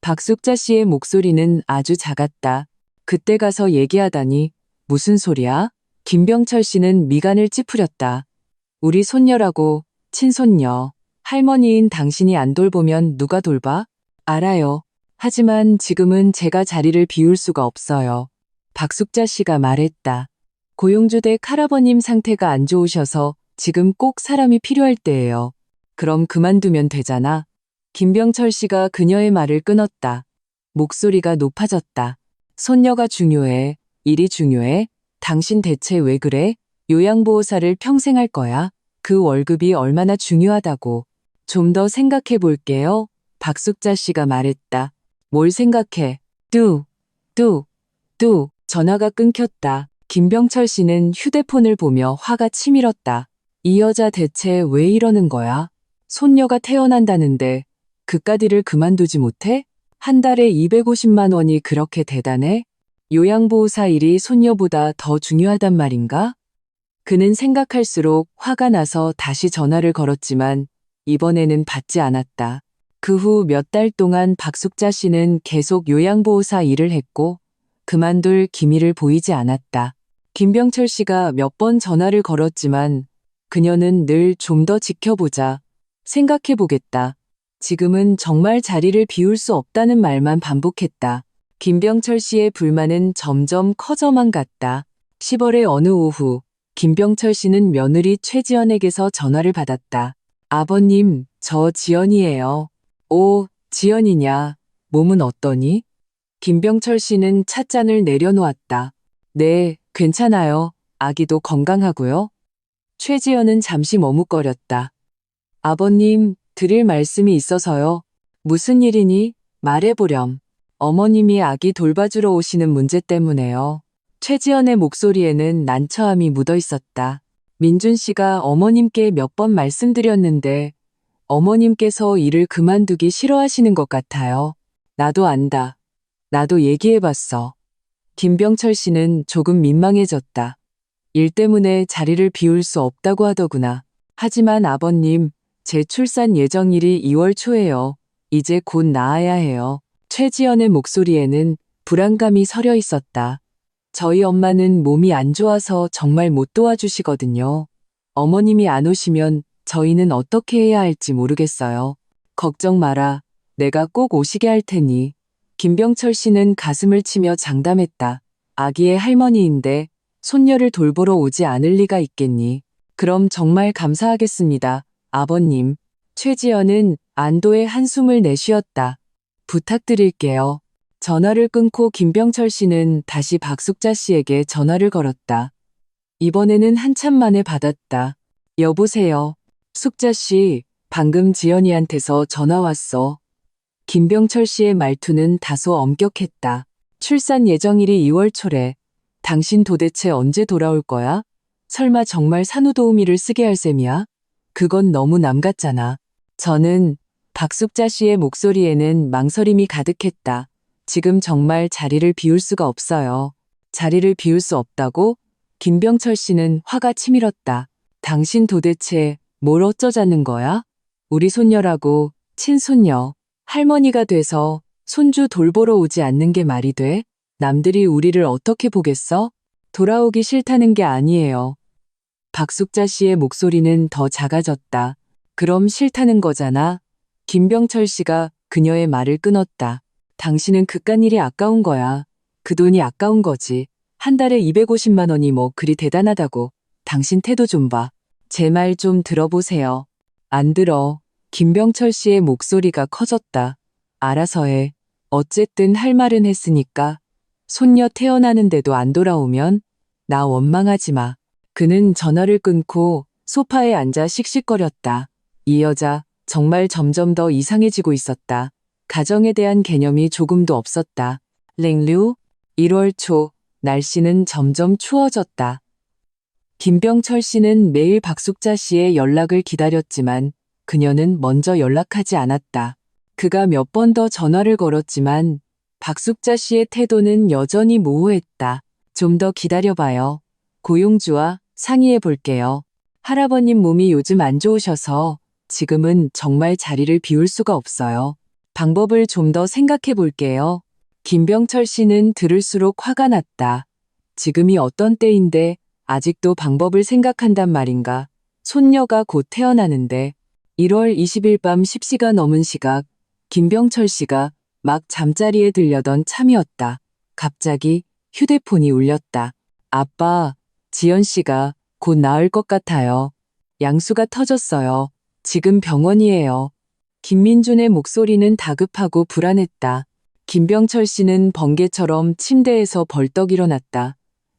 박숙자 씨의 목소리는 아주 작았다. 그때 가서 얘기하다니 무슨 소리야? 김병철 씨는 미간을 찌푸렸다. 우리 손녀라고, 친손녀. 할머니인 당신이 안 돌보면 누가 돌봐? 알아요. 하지만 지금은 제가 자리를 비울 수가 없어요. 박숙자 씨가 말했다. 고용주댁 할아버님 상태가 안 좋으셔서 지금 꼭 사람이 필요할 때예요. 그럼 그만두면 되잖아. 김병철 씨가 그녀의 말을 끊었다. 목소리가 높아졌다. 손녀가 중요해. 일이 중요해. 당신 대체 왜 그래? 요양보호사를 평생 할 거야? 그 월급이 얼마나 중요하다고. 좀 더 생각해 볼게요. 박숙자 씨가 말했다. 뭘 생각해? 뚜. 전화가 끊겼다. 김병철 씨는 휴대폰을 보며 화가 치밀었다. 이 여자 대체 왜 이러는 거야? 손녀가 태어난다는데 그깟 일을 그만두지 못해? 한 달에 250만 원이 그렇게 대단해? 요양보호사 일이 손녀보다 더 중요하단 말인가? 그는 생각할수록 화가 나서 다시 전화를 걸었지만 이번에는 받지 않았다. 그 후 몇 달 동안 박숙자 씨는 계속 요양보호사 일을 했고 그만둘 기미를 보이지 않았다. 김병철 씨가 몇 번 전화를 걸었지만 그녀는 늘 좀 더 지켜보자, 생각해보겠다. 지금은 정말 자리를 비울 수 없다는 말만 반복했다. 김병철 씨의 불만은 점점 커져만 갔다. 10월의 어느 오후, 김병철 씨는 며느리 최지연에게서 전화를 받았다. 아버님, 저 지연이에요. 오, 지연이냐. 몸은 어떠니? 김병철 씨는 찻잔을 내려놓았다. 네, 괜찮아요. 아기도 건강하고요. 최지연은 잠시 머뭇거렸다. 아버님, 드릴 말씀이 있어서요. 무슨 일이니? 말해보렴. 어머님이 아기 돌봐주러 오시는 문제 때문에요. 최지연의 목소리에는 난처함이 묻어 있었다. 민준 씨가 어머님께 몇 번 말씀드렸는데 어머님께서 일을 그만두기 싫어하시는 것 같아요. 나도 안다. 나도 얘기해봤어. 김병철 씨는 조금 민망해졌다. 일 때문에 자리를 비울 수 없다고 하더구나. 하지만 아버님, 제 출산 예정일이 2월 초예요. 이제 곧 나아야 해요. 최지연의 목소리에는 불안감이 서려 있었다. 저희 엄마는 몸이 안 좋아서 정말 못 도와주시거든요. 어머님이 안 오시면 저희는 어떻게 해야 할지 모르겠어요. 걱정 마라. 내가 꼭 오시게 할 테니. 김병철 씨는 가슴을 치며 장담했다. 아기의 할머니인데 손녀를 돌보러 오지 않을 리가 있겠니. 그럼 정말 감사하겠습니다. 아버님. 최지연은 안도의 한숨을 내쉬었다. 부탁드릴게요. 전화를 끊고 김병철 씨는 다시 박숙자 씨에게 전화를 걸었다. 이번에는 한참 만에 받았다. 여보세요. 숙자 씨, 방금 지연이한테서 전화 왔어. 김병철 씨의 말투는 다소 엄격했다. 출산 예정일이 2월 초래. 당신 도대체 언제 돌아올 거야? 설마 정말 산후도우미를 쓰게 할 셈이야? 그건 너무 남 같잖아. 저는 박숙자 씨의 목소리에는 망설임이 가득했다. 지금 정말 자리를 비울 수가 없어요. 자리를 비울 수 없다고? 김병철 씨는 화가 치밀었다. 당신 도대체 뭘 어쩌자는 거야? 우리 손녀라고, 친손녀, 할머니가 돼서 손주 돌보러 오지 않는 게 말이 돼? 남들이 우리를 어떻게 보겠어? 돌아오기 싫다는 게 아니에요. 박숙자 씨의 목소리는 더 작아졌다. 그럼 싫다는 거잖아. 김병철 씨가 그녀의 말을 끊었다. 당신은 그깟 일이 아까운 거야. 그 돈이 아까운 거지. 한 달에 250만 원이 뭐 그리 대단하다고. 당신 태도 좀 봐. 제 말 좀 들어보세요. 안 들어. 김병철 씨의 목소리가 커졌다. 알아서 해. 어쨌든 할 말은 했으니까. 손녀 태어나는데도 안 돌아오면 나 원망하지 마. 그는 전화를 끊고 소파에 앉아 씩씩거렸다. 이 여자 정말 점점 더 이상해지고 있었다. 가정에 대한 개념이 조금도 없었다. 랭류 1월 초 날씨는 점점 추워졌다. 김병철 씨는 매일 박숙자 씨의 연락을 기다렸지만 그녀는 먼저 연락하지 않았다. 그가 몇 번 더 전화를 걸었지만 박숙자 씨의 태도는 여전히 모호했다. 좀 더 기다려봐요. 고용주와 상의해 볼게요. 할아버님 몸이 요즘 안 좋으셔서 지금은 정말 자리를 비울 수가 없어요. 방법을 좀 더 생각해 볼게요. 김병철 씨는 들을수록 화가 났다. 지금이 어떤 때인데 아직도 방법을 생각한단 말인가. 손녀가 곧 태어나는데 1월 20일 밤 10시가 넘은 시각 김병철 씨가 막 잠자리에 들려던 참이었다. 갑자기 휴대폰이 울렸다. 아빠, 지연 씨가 곧 나을 것 같아요. 양수가 터졌어요. 지금 병원이에요. 김민준의 목소리는 다급하고 불안했다. 김병철 씨는 번개처럼 침대에서 벌떡 일어났다.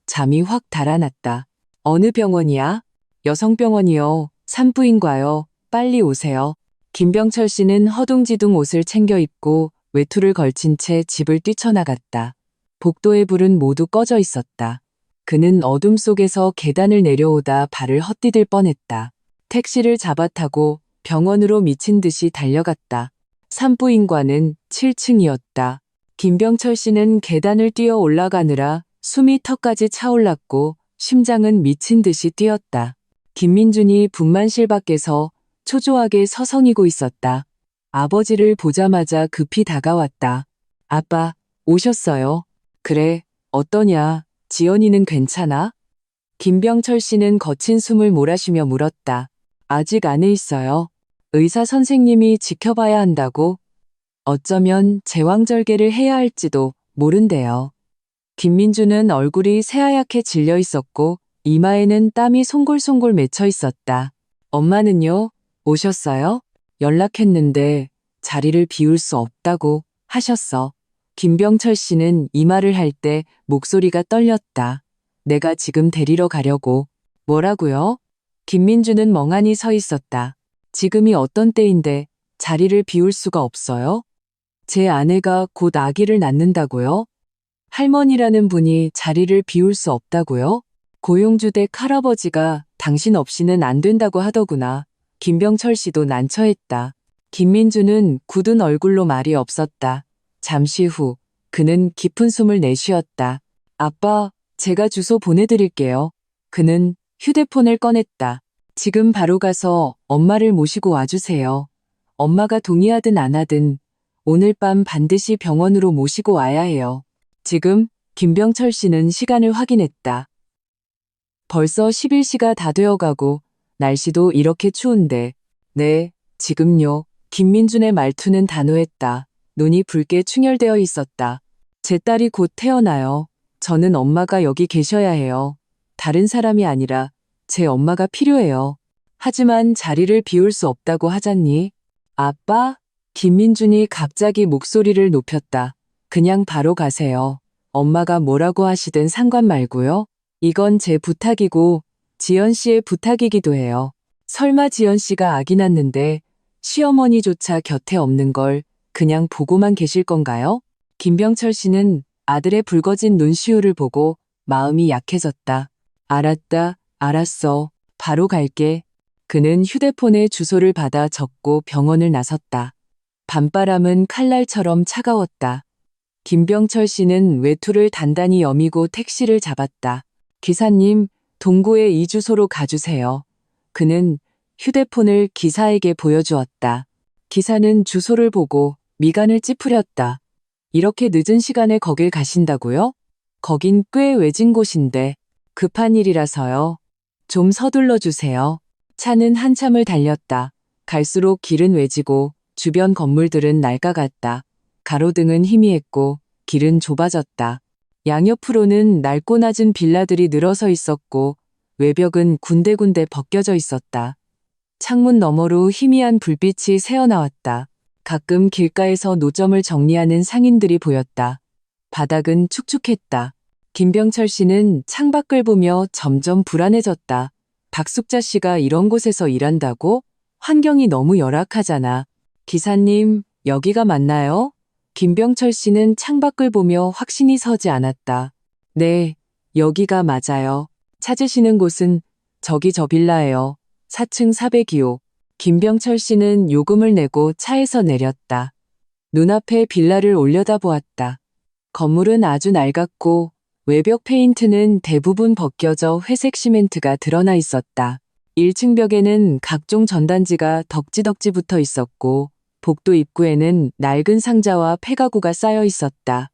잠이 확 달아났다. 어느 병원이야? 여성병원이요. 산부인과요. 빨리 오세요. 김병철 씨는 허둥지둥 옷을 챙겨 입고 외투를 걸친 채 집을 뛰쳐나갔다. 복도의 불은 모두 꺼져 있었다. 그는 어둠 속에서 계단을 내려오다 발을 헛디딜 뻔했다. 택시를 잡아타고 병원으로 미친 듯이 달려갔다. 산부인과는 7층이었다. 김병철 씨는 계단을 뛰어 올라가느라 숨이 턱까지 차올랐고 심장은 미친 듯이 뛰었다. 김민준이 분만실 밖에서 초조하게 서성이고 있었다. 아버지를 보자마자 급히 다가왔다. 아빠, 오셨어요? 그래, 어떠냐? 지연이는 괜찮아? 김병철 씨는 거친 숨을 몰아쉬며 물었다. 아직 안에 있어요. 의사 선생님이 지켜봐야 한다고? 어쩌면 제왕절개를 해야 할지도 모른대요. 김민주는 얼굴이 새하얗게 질려 있었고 이마에는 땀이 송골송골 맺혀 있었다. 엄마는요? 오셨어요? 연락했는데 자리를 비울 수 없다고 하셨어. 김병철 씨는 이 말을 할 때 목소리가 떨렸다. 내가 지금 데리러 가려고. 뭐라고요? 김민주는 멍하니 서 있었다. 지금이 어떤 때인데 자리를 비울 수가 없어요? 제 아내가 곧 아기를 낳는다고요? 할머니라는 분이 자리를 비울 수 없다고요? 고용주 댁 할아버지가 당신 없이는 안 된다고 하더구나. 김병철 씨도 난처했다. 김민주는 굳은 얼굴로 말이 없었다. 잠시 후 그는 깊은 숨을 내쉬었다. 아빠, 제가 주소 보내드릴게요. 그는 휴대폰을 꺼냈다. 지금 바로 가서 엄마를 모시고 와주세요. 엄마가 동의하든 안 하든 오늘 밤 반드시 병원으로 모시고 와야 해요. 지금 김병철 씨는 시간을 확인했다. 벌써 11시가 다 되어가고 날씨도 이렇게 추운데. 네, 지금요. 김민준의 말투는 단호했다. 눈이 붉게 충혈되어 있었다. 제 딸이 곧 태어나요. 저는 엄마가 여기 계셔야 해요. 다른 사람이 아니라 제 엄마가 필요해요. 하지만 자리를 비울 수 없다고 하잖니? 아빠? 김민준이 갑자기 목소리를 높였다. 그냥 바로 가세요. 엄마가 뭐라고 하시든 상관 말고요. 이건 제 부탁이고 지연 씨의 부탁이기도 해요. 설마 지연 씨가 아기 낳는데 시어머니조차 곁에 없는 걸 그냥 보고만 계실 건가요? 김병철 씨는 아들의 붉어진 눈시울을 보고 마음이 약해졌다. 알았다, 알았어. 바로 갈게. 그는 휴대폰에 주소를 받아 적고 병원을 나섰다. 밤바람은 칼날처럼 차가웠다. 김병철 씨는 외투를 단단히 여미고 택시를 잡았다. 기사님, 동구의 이 주소로 가주세요. 그는 휴대폰을 기사에게 보여주었다. 기사는 주소를 보고 미간을 찌푸렸다. 이렇게 늦은 시간에 거길 가신다고요? 거긴 꽤 외진 곳인데 급한 일이라서요. 좀 서둘러 주세요. 차는 한참을 달렸다. 갈수록 길은 외지고 주변 건물들은 낡아갔다. 가로등은 희미했고 길은 좁아졌다. 양옆으로는 낡고 낮은 빌라들이 늘어서 있었고 외벽은 군데군데 벗겨져 있었다. 창문 너머로 희미한 불빛이 새어나왔다. 가끔 길가에서 노점을 정리하는 상인들이 보였다. 바닥은 축축했다. 김병철 씨는 창밖을 보며 점점 불안해졌다. 박숙자 씨가 이런 곳에서 일한다고? 환경이 너무 열악하잖아. 기사님, 여기가 맞나요? 김병철 씨는 창밖을 보며 확신이 서지 않았다. 네, 여기가 맞아요. 찾으시는 곳은 저기 저 빌라예요. 4층 402호. 김병철 씨는 요금을 내고 차에서 내렸다. 눈앞에 빌라를 올려다보았다. 건물은 아주 낡았고 외벽 페인트는 대부분 벗겨져 회색 시멘트가 드러나 있었다. 1층 벽에는 각종 전단지가 덕지덕지 붙어 있었고 복도 입구에는 낡은 상자와 폐가구가 쌓여 있었다.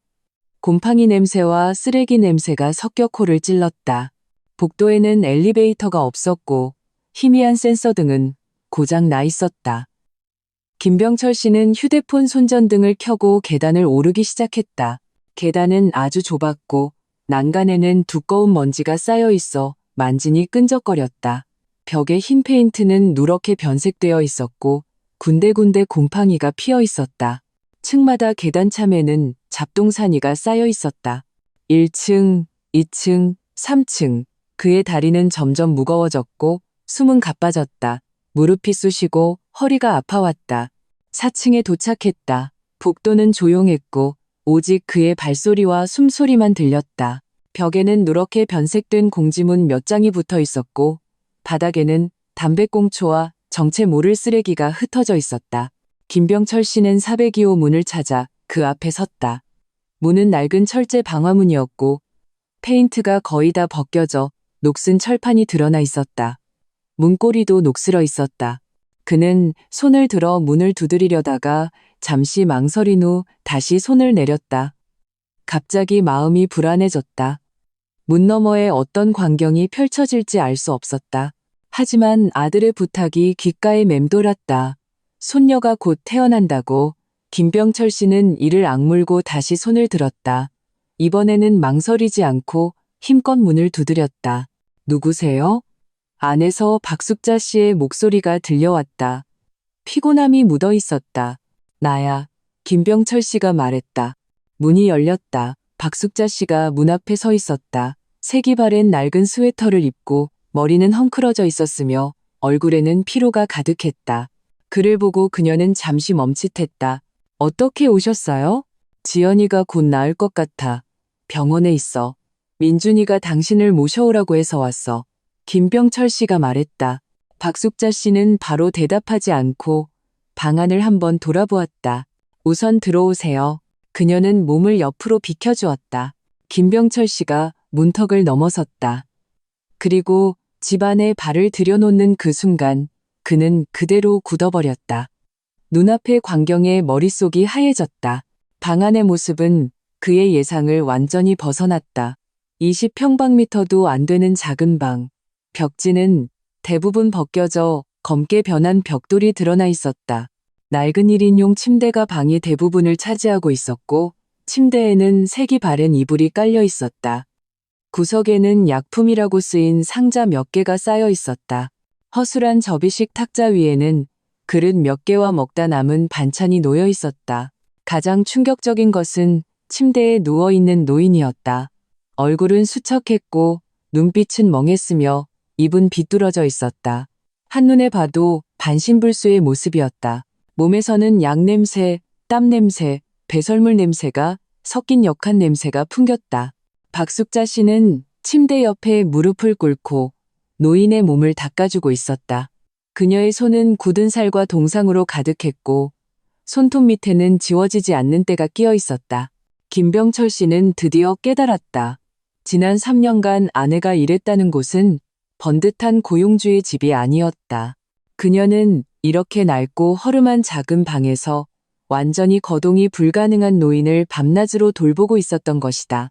곰팡이 냄새와 쓰레기 냄새가 섞여 코를 찔렀다. 복도에는 엘리베이터가 없었고 희미한 센서 등은 고장 나 있었다. 김병철 씨는 휴대폰 손전등을 켜고 계단을 오르기 시작했다. 계단은 아주 좁았고 난간에는 두꺼운 먼지가 쌓여 있어 만지니 끈적거렸다. 벽에 흰 페인트는 누렇게 변색되어 있었고 군데군데 곰팡이가 피어 있었다. 층마다 계단 참에는 잡동사니가 쌓여 있었다. 1층, 2층, 3층. 그의 다리는 점점 무거워졌고 숨은 가빠졌다. 무릎이 쑤시고 허리가 아파왔다. 4층에 도착했다. 복도는 조용했고 오직 그의 발소리와 숨소리만 들렸다. 벽에는 누렇게 변색된 공지문 몇 장이 붙어 있었고 바닥에는 담배꽁초와 정체 모를 쓰레기가 흩어져 있었다. 김병철 씨는 402호 문을 찾아 그 앞에 섰다. 문은 낡은 철제 방화문이었고 페인트가 거의 다 벗겨져 녹슨 철판이 드러나 있었다. 문고리도 녹슬어 있었다. 그는 손을 들어 문을 두드리려다가 잠시 망설인 후 다시 손을 내렸다. 갑자기 마음이 불안해졌다. 문 너머에 어떤 광경이 펼쳐질지 알 수 없었다. 하지만 아들의 부탁이 귓가에 맴돌았다. 손녀가 곧 태어난다고. 김병철 씨는 이를 악물고 다시 손을 들었다. 이번에는 망설이지 않고 힘껏 문을 두드렸다. 누구세요? 안에서 박숙자 씨의 목소리가 들려왔다. 피곤함이 묻어 있었다. 나야. 김병철 씨가 말했다. 문이 열렸다. 박숙자 씨가 문 앞에 서 있었다. 색이 바랜 낡은 스웨터를 입고 머리는 헝클어져 있었으며 얼굴에는 피로가 가득했다. 그를 보고 그녀는 잠시 멈칫했다. 어떻게 오셨어요? 지연이가 곧 나을 것 같아. 병원에 있어. 민준이가 당신을 모셔오라고 해서 왔어. 김병철 씨가 말했다. 박숙자 씨는 바로 대답하지 않고 방 안을 한번 돌아보았다. 우선 들어오세요. 그녀는 몸을 옆으로 비켜주었다. 김병철 씨가 문턱을 넘어섰다. 그리고 집 안에 발을 들여놓는 그 순간 그는 그대로 굳어버렸다. 눈앞의 광경에 머릿속이 하얘졌다. 방 안의 모습은 그의 예상을 완전히 벗어났다. 20평방미터도 안 되는 작은 방. 벽지는 대부분 벗겨져 검게 변한 벽돌이 드러나 있었다. 낡은 1인용 침대가 방의 대부분을 차지하고 있었고 침대에는 색이 바랜 이불이 깔려 있었다. 구석에는 약품이라고 쓰인 상자 몇 개가 쌓여 있었다. 허술한 접이식 탁자 위에는 그릇 몇 개와 먹다 남은 반찬이 놓여 있었다. 가장 충격적인 것은 침대에 누워있는 노인이었다. 얼굴은 수척했고 눈빛은 멍했으며 입은 비뚤어져 있었다. 한눈에 봐도 반신불수의 모습이었다. 몸에서는 약 냄새, 땀 냄새, 배설물 냄새가 섞인 역한 냄새가 풍겼다. 박숙자 씨는 침대 옆에 무릎을 꿇고 노인의 몸을 닦아주고 있었다. 그녀의 손은 굳은 살과 동상으로 가득했고 손톱 밑에는 지워지지 않는 때가 끼어 있었다. 김병철 씨는 드디어 깨달았다. 지난 3년간 아내가 일했다는 곳은 번듯한 고용주의 집이 아니었다. 그녀는 이렇게 낡고 허름한 작은 방에서 완전히 거동이 불가능한 노인을 밤낮으로 돌보고 있었던 것이다.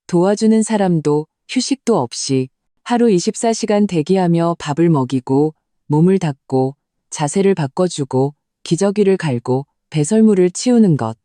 도와주는 사람도 휴식도 없이 하루 24시간 대기하며 밥을 먹이고 몸을 닦고 자세를 바꿔주고 기저귀를 갈고 배설물을 치우는 것.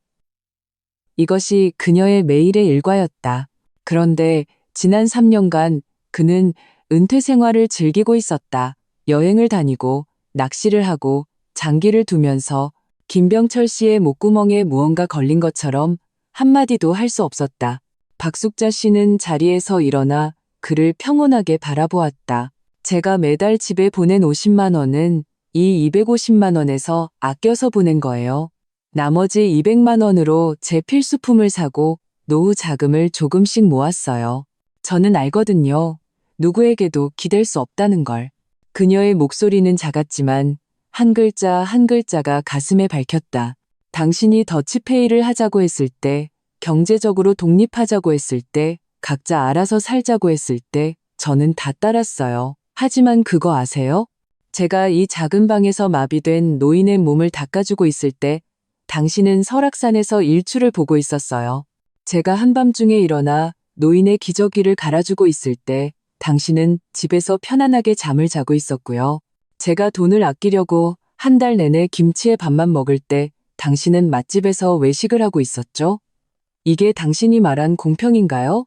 이것이 그녀의 매일의 일과였다. 그런데 지난 3년간 그는 은퇴 생활을 즐기고 있었다. 여행을 다니고 낚시를 하고 장기를 두면서 김병철 씨의 목구멍에 무언가 걸린 것처럼 한마디도 할 수 없었다. 박숙자 씨는 자리에서 일어나 그를 평온하게 바라보았다. 제가 매달 집에 보낸 50만 원은 이 250만 원에서 아껴서 보낸 거예요. 나머지 200만 원으로 제 필수품을 사고 노후 자금을 조금씩 모았어요. 저는 알거든요. 누구에게도 기댈 수 없다는 걸. 그녀의 목소리는 작았지만 한 글자 한 글자가 가슴에 박혔다. 당신이 더치페이를 하자고 했을 때, 경제적으로 독립하자고 했을 때, 각자 알아서 살자고 했을 때 저는 다 따랐어요. 하지만 그거 아세요? 제가 이 작은 방에서 마비된 노인의 몸을 닦아주고 있을 때 당신은 설악산에서 일출을 보고 있었어요. 제가 한밤중에 일어나 노인의 기저귀를 갈아주고 있을 때 당신은 집에서 편안하게 잠을 자고 있었고요. 제가 돈을 아끼려고 한 달 내내 김치에 밥만 먹을 때 당신은 맛집에서 외식을 하고 있었죠? 이게 당신이 말한 공평인가요?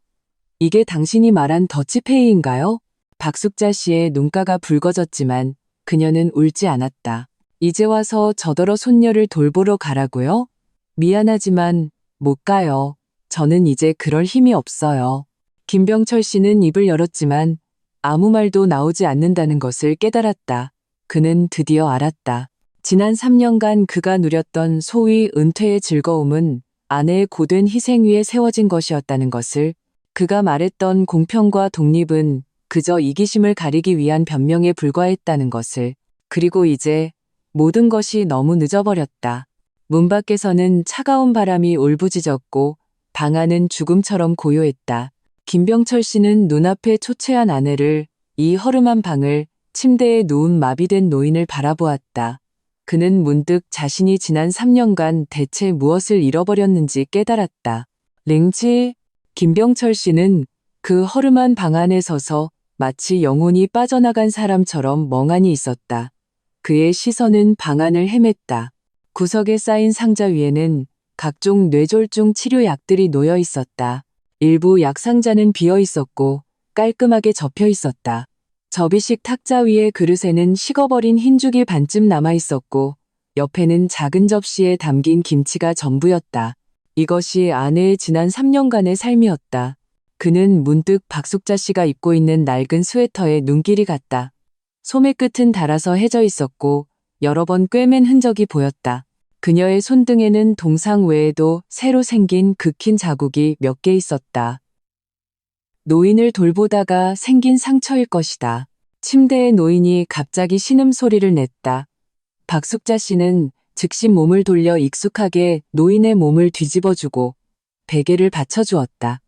이게 당신이 말한 더치페이인가요? 박숙자 씨의 눈가가 붉어졌지만 그녀는 울지 않았다. 이제 와서 저더러 손녀를 돌보러 가라고요? 미안하지만 못 가요. 저는 이제 그럴 힘이 없어요. 김병철 씨는 입을 열었지만 아무 말도 나오지 않는다는 것을 깨달았다. 그는 드디어 알았다. 지난 3년간 그가 누렸던 소위 은퇴의 즐거움은 아내의 고된 희생 위에 세워진 것이었다는 것을, 그가 말했던 공평과 독립은 그저 이기심을 가리기 위한 변명에 불과했다는 것을, 그리고 이제 모든 것이 너무 늦어버렸다. 문 밖에서는 차가운 바람이 울부짖었고 방 안은 죽음처럼 고요했다. 김병철 씨는 눈앞에 초췌한 아내를, 이 허름한 방을, 침대에 누운 마비된 노인을 바라보았다. 그는 문득 자신이 지난 3년간 대체 무엇을 잃어버렸는지 깨달았다. 랭지, 김병철 씨는 그 허름한 방 안에 서서 마치 영혼이 빠져나간 사람처럼 멍하니 있었다. 그의 시선은 방 안을 헤맸다. 구석에 쌓인 상자 위에는 각종 뇌졸중 치료약들이 놓여 있었다. 일부 약상자는 비어 있었고 깔끔하게 접혀 있었다. 접이식 탁자 위의 그릇에는 식어버린 흰죽이 반쯤 남아 있었고 옆에는 작은 접시에 담긴 김치가 전부였다. 이것이 아내의 지난 3년간의 삶이었다. 그는 문득 박숙자 씨가 입고 있는 낡은 스웨터에 눈길이 갔다. 소매 끝은 닳아서 해져 있었고 여러 번 꿰맨 흔적이 보였다. 그녀의 손등에는 동상 외에도 새로 생긴 극힌 자국이 몇 개 있었다. 노인을 돌보다가 생긴 상처일 것이다. 침대에 노인이 갑자기 신음소리를 냈다. 박숙자 씨는 즉시 몸을 돌려 익숙하게 노인의 몸을 뒤집어주고 베개를 받쳐주었다.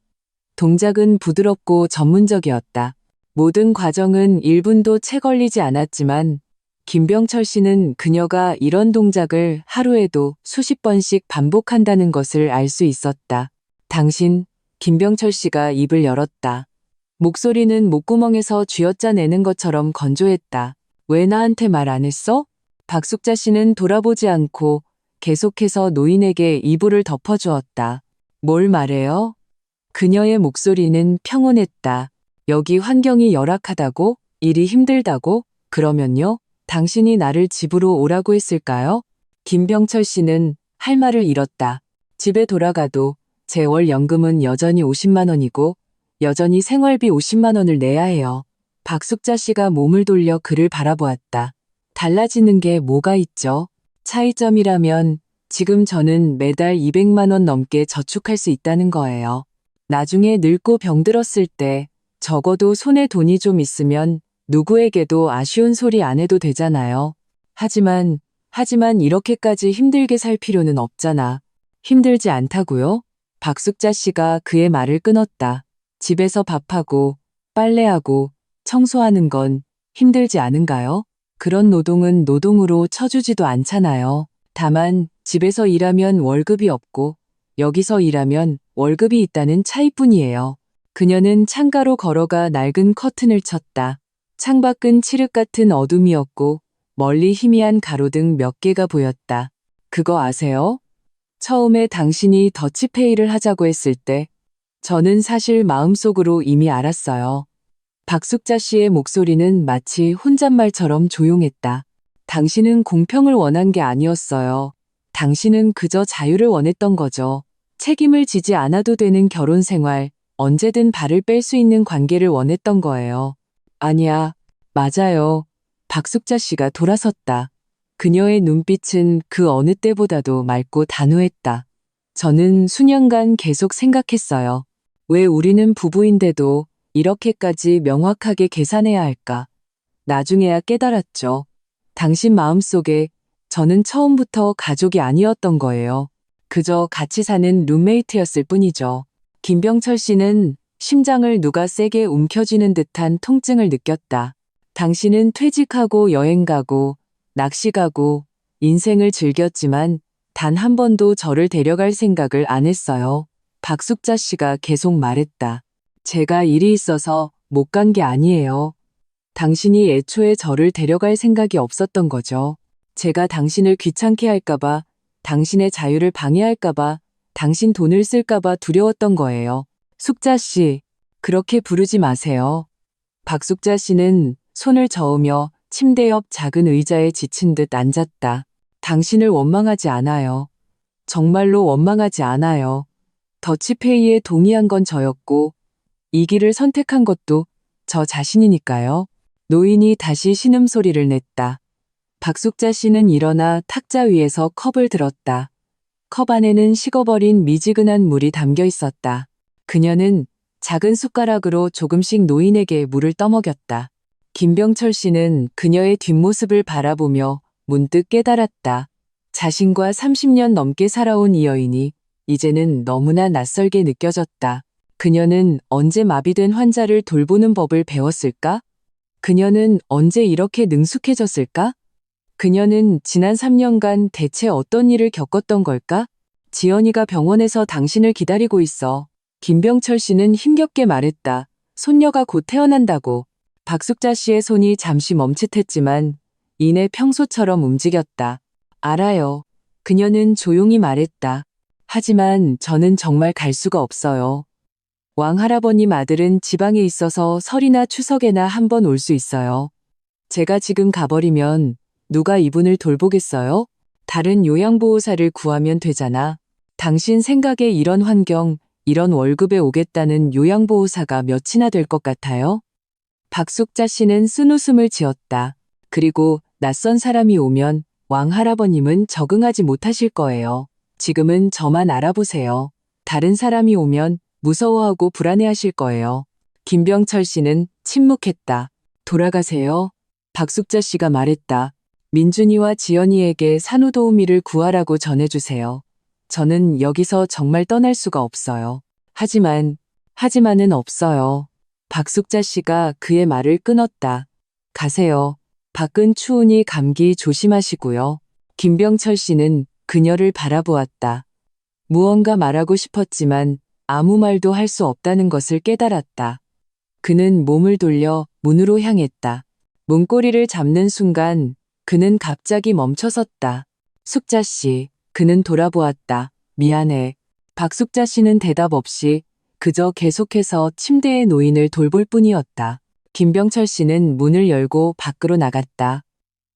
동작은 부드럽고 전문적이었다. 모든 과정은 1분도 채 걸리지 않았지만 김병철 씨는 그녀가 이런 동작을 하루에도 수십 번씩 반복한다는 것을 알 수 있었다. 당신, 김병철 씨가 입을 열었다. 목소리는 목구멍에서 쥐어짜내는 것처럼 건조했다. 왜 나한테 말 안 했어? 박숙자 씨는 돌아보지 않고 계속해서 노인에게 이불을 덮어주었다. 뭘 말해요? 그녀의 목소리는 평온했다. 여기 환경이 열악하다고? 일이 힘들다고? 그러면요? 당신이 나를 집으로 오라고 했을까요? 김병철 씨는 할 말을 잃었다. 집에 돌아가도 제 월 연금은 여전히 50만 원이고 여전히 생활비 50만 원을 내야 해요. 박숙자 씨가 몸을 돌려 그를 바라보았다. 달라지는 게 뭐가 있죠? 차이점이라면 지금 저는 매달 200만 원 넘게 저축할 수 있다는 거예요. 나중에 늙고 병들었을 때 적어도 손에 돈이 좀 있으면 누구에게도 아쉬운 소리 안 해도 되잖아요. 하지만 이렇게까지 힘들게 살 필요는 없잖아. 힘들지 않다고요? 박숙자 씨가 그의 말을 끊었다. 집에서 밥하고 빨래하고 청소하는 건 힘들지 않은가요? 그런 노동은 노동으로 쳐주지도 않잖아요. 다만 집에서 일하면 월급이 없고 여기서 일하면 월급이 있다는 차이뿐이에요. 그녀는 창가로 걸어가 낡은 커튼을 쳤다. 창밖은 칠흑 같은 어둠이었고 멀리 희미한 가로등 몇 개가 보였다. 그거 아세요? 처음에 당신이 더치페이를 하자고 했을 때 저는 사실 마음속으로 이미 알았어요. 박숙자 씨의 목소리는 마치 혼잣말처럼 조용했다. 당신은 공평을 원한 게 아니었어요. 당신은 그저 자유를 원했던 거죠. 책임을 지지 않아도 되는 결혼 생활, 언제든 발을 뺄 수 있는 관계를 원했던 거예요. 아니야, 맞아요. 박숙자 씨가 돌아섰다. 그녀의 눈빛은 그 어느 때보다도 맑고 단호했다. 저는 수년간 계속 생각했어요. 왜 우리는 부부인데도 이렇게까지 명확하게 계산해야 할까? 나중에야 깨달았죠. 당신 마음속에 저는 처음부터 가족이 아니었던 거예요. 그저 같이 사는 룸메이트였을 뿐이죠. 김병철 씨는 심장을 누가 세게 움켜쥐는 듯한 통증을 느꼈다. 당신은 퇴직하고 여행 가고 낚시 가고 인생을 즐겼지만 단 한 번도 저를 데려갈 생각을 안 했어요. 박숙자 씨가 계속 말했다. 제가 일이 있어서 못 간 게 아니에요. 당신이 애초에 저를 데려갈 생각이 없었던 거죠. 제가 당신을 귀찮게 할까봐, 당신의 자유를 방해할까봐, 당신 돈을 쓸까봐 두려웠던 거예요. 숙자 씨, 그렇게 부르지 마세요. 박숙자 씨는 손을 저으며 침대 옆 작은 의자에 지친 듯 앉았다. 당신을 원망하지 않아요. 정말로 원망하지 않아요. 더치페이에 동의한 건 저였고, 이 길을 선택한 것도 저 자신이니까요. 노인이 다시 신음소리를 냈다. 박숙자 씨는 일어나 탁자 위에서 컵을 들었다. 컵 안에는 식어버린 미지근한 물이 담겨 있었다. 그녀는 작은 숟가락으로 조금씩 노인에게 물을 떠먹였다. 김병철 씨는 그녀의 뒷모습을 바라보며 문득 깨달았다. 자신과 30년 넘게 살아온 이 여인이 이제는 너무나 낯설게 느껴졌다. 그녀는 언제 마비된 환자를 돌보는 법을 배웠을까? 그녀는 언제 이렇게 능숙해졌을까? 그녀는 지난 3년간 대체 어떤 일을 겪었던 걸까? 지연이가 병원에서 당신을 기다리고 있어. 김병철 씨는 힘겹게 말했다. 손녀가 곧 태어난다고. 박숙자 씨의 손이 잠시 멈칫했지만 이내 평소처럼 움직였다. 알아요. 그녀는 조용히 말했다. 하지만 저는 정말 갈 수가 없어요. 왕할아버님 아들은 지방에 있어서 설이나 추석에나 한 번 올 수 있어요. 제가 지금 가버리면 누가 이분을 돌보겠어요? 다른 요양보호사를 구하면 되잖아. 당신 생각에 이런 환경, 이런 월급에 오겠다는 요양보호사가 몇이나 될 것 같아요? 박숙자 씨는 쓴웃음을 지었다. 그리고 낯선 사람이 오면 왕할아버님은 적응하지 못하실 거예요. 지금은 저만 알아보세요. 다른 사람이 오면 무서워하고 불안해하실 거예요. 김병철 씨는 침묵했다. 돌아가세요. 박숙자 씨가 말했다. 민준이와 지연이에게 산후도우미를 구하라고 전해주세요. 저는 여기서 정말 떠날 수가 없어요. 하지만은 없어요. 박숙자 씨가 그의 말을 끊었다. 가세요. 밖은 추우니 감기 조심하시고요. 김병철 씨는 그녀를 바라보았다. 무언가 말하고 싶었지만 아무 말도 할 수 없다는 것을 깨달았다. 그는 몸을 돌려 문으로 향했다. 문고리를 잡는 순간 그는 갑자기 멈춰섰다. 숙자 씨, 그는 돌아보았다. 미안해. 박숙자 씨는 대답 없이 그저 계속해서 침대의 노인을 돌볼 뿐이었다. 김병철 씨는 문을 열고 밖으로 나갔다.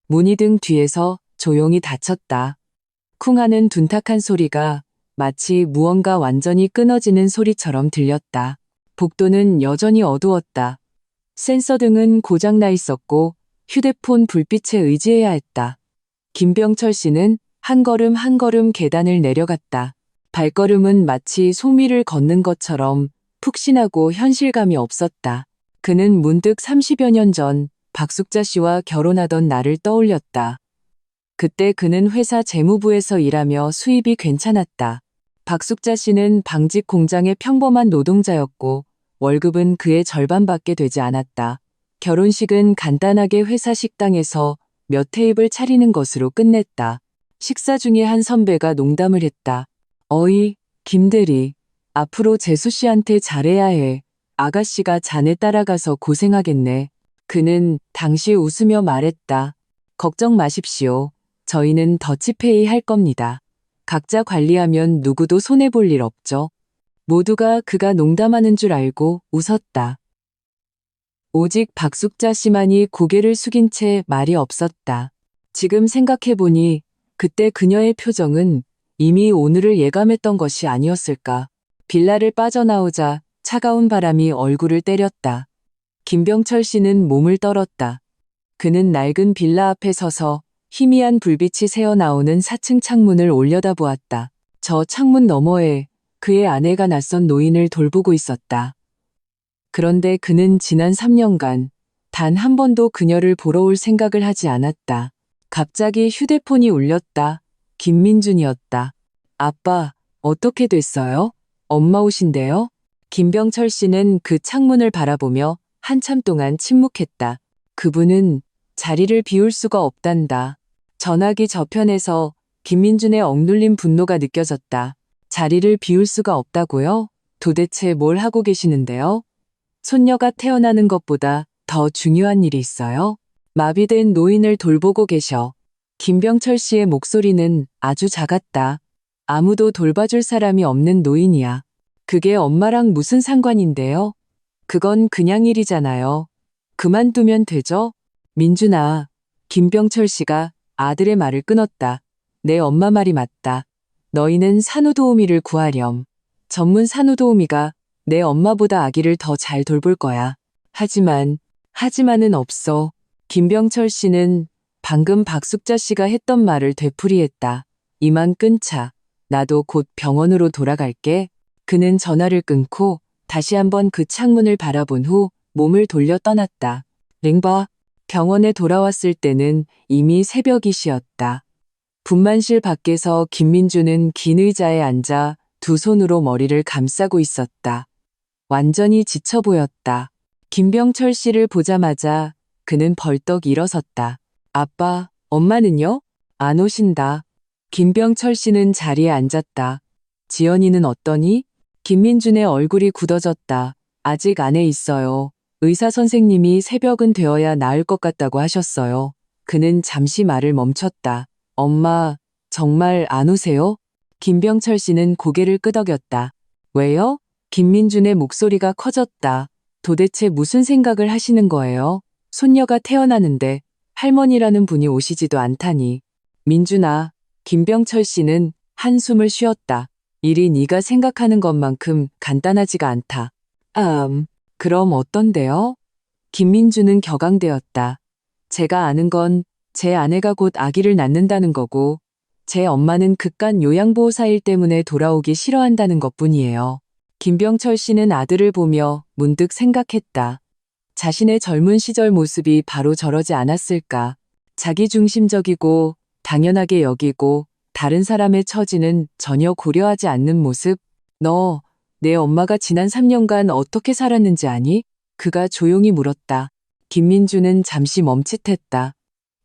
문이 등 뒤에서 조용히 닫혔다. 쿵 하는 둔탁한 소리가 마치 무언가 완전히 끊어지는 소리처럼 들렸다. 복도는 여전히 어두웠다. 센서 등은 고장나 있었고 휴대폰 불빛에 의지해야 했다. 김병철 씨는 한 걸음 한 걸음 계단을 내려갔다. 발걸음은 마치 소미를 걷는 것처럼 푹신하고 현실감이 없었다. 그는 문득 30여 년 전 박숙자 씨와 결혼하던 날을 떠올렸다. 그때 그는 회사 재무부에서 일하며 수입이 괜찮았다. 박숙자 씨는 방직 공장의 평범한 노동자였고 월급은 그의 절반밖에 되지 않았다. 결혼식은 간단하게 회사 식당에서 몇 테이블 차리는 것으로 끝냈다. 식사 중에 한 선배가 농담을 했다. 어이, 김대리, 앞으로 재수 씨한테 잘해야 해. 아가씨가 자네 따라가서 고생하겠네. 그는 당시 웃으며 말했다. 걱정 마십시오. 저희는 더치페이 할 겁니다. 각자 관리하면 누구도 손해볼 일 없죠. 모두가 그가 농담하는 줄 알고 웃었다. 오직 박숙자 씨만이 고개를 숙인 채 말이 없었다. 지금 생각해보니 그때 그녀의 표정은 이미 오늘을 예감했던 것이 아니었을까. 빌라를 빠져나오자 차가운 바람이 얼굴을 때렸다. 김병철 씨는 몸을 떨었다. 그는 낡은 빌라 앞에 서서 희미한 불빛이 새어나오는 4층 창문을 올려다보았다. 저 창문 너머에 그의 아내가 낯선 노인을 돌보고 있었다. 그런데 그는 지난 3년간 단 한 번도 그녀를 보러 올 생각을 하지 않았다. 갑자기 휴대폰이 울렸다. 김민준이었다. 아빠, 어떻게 됐어요? 엄마 오신대요? 김병철 씨는 그 창문을 바라보며 한참 동안 침묵했다. 그분은 자리를 비울 수가 없단다. 전화기 저편에서 김민준의 억눌린 분노가 느껴졌다. 자리를 비울 수가 없다고요? 도대체 뭘 하고 계시는데요? 손녀가 태어나는 것보다 더 중요한 일이 있어요? 마비된 노인을 돌보고 계셔. 김병철 씨의 목소리는 아주 작았다. 아무도 돌봐줄 사람이 없는 노인이야. 그게 엄마랑 무슨 상관인데요? 그건 그냥 일이잖아요. 그만두면 되죠? 민준아, 김병철 씨가 아들의 말을 끊었다. 내 엄마 말이 맞다. 너희는 산후도우미를 구하렴. 전문 산후도우미가 내 엄마보다 아기를 더 잘 돌볼 거야. 하지만은 없어. 김병철 씨는 방금 박숙자 씨가 했던 말을 되풀이했다. 이만 끊자. 나도 곧 병원으로 돌아갈게. 그는 전화를 끊고 다시 한번 그 창문을 바라본 후 몸을 돌려 떠났다. 링바. 병원에 돌아왔을 때는 이미 새벽이시였다. 분만실 밖에서 김민주는 긴 의자에 앉아 두 손으로 머리를 감싸고 있었다. 완전히 지쳐 보였다. 김병철 씨를 보자마자 그는 벌떡 일어섰다. 아빠, 엄마는요? 안 오신다. 김병철 씨는 자리에 앉았다. 지연이는 어떠니? 김민준의 얼굴이 굳어졌다. 아직 안에 있어요. 의사 선생님이 새벽은 되어야 나을 것 같다고 하셨어요. 그는 잠시 말을 멈췄다. 엄마, 정말 안 오세요? 김병철 씨는 고개를 끄덕였다. 왜요? 김민준의 목소리가 커졌다. 도대체 무슨 생각을 하시는 거예요? 손녀가 태어나는데 할머니라는 분이 오시지도 않다니. 민준아, 김병철 씨는 한숨을 쉬었다. 일이 네가 생각하는 것만큼 간단하지가 않다. 그럼 어떤데요? 김민주는 격앙되었다. 제가 아는 건 제 아내가 곧 아기를 낳는다는 거고 제 엄마는 극간 요양보호사 일 때문에 돌아오기 싫어한다는 것뿐이에요. 김병철 씨는 아들을 보며 문득 생각했다. 자신의 젊은 시절 모습이 바로 저러지 않았을까. 자기중심적이고 당연하게 여기고 다른 사람의 처지는 전혀 고려하지 않는 모습. 너, 내 엄마가 지난 3년간 어떻게 살았는지 아니? 그가 조용히 물었다. 김민주는 잠시 멈칫했다.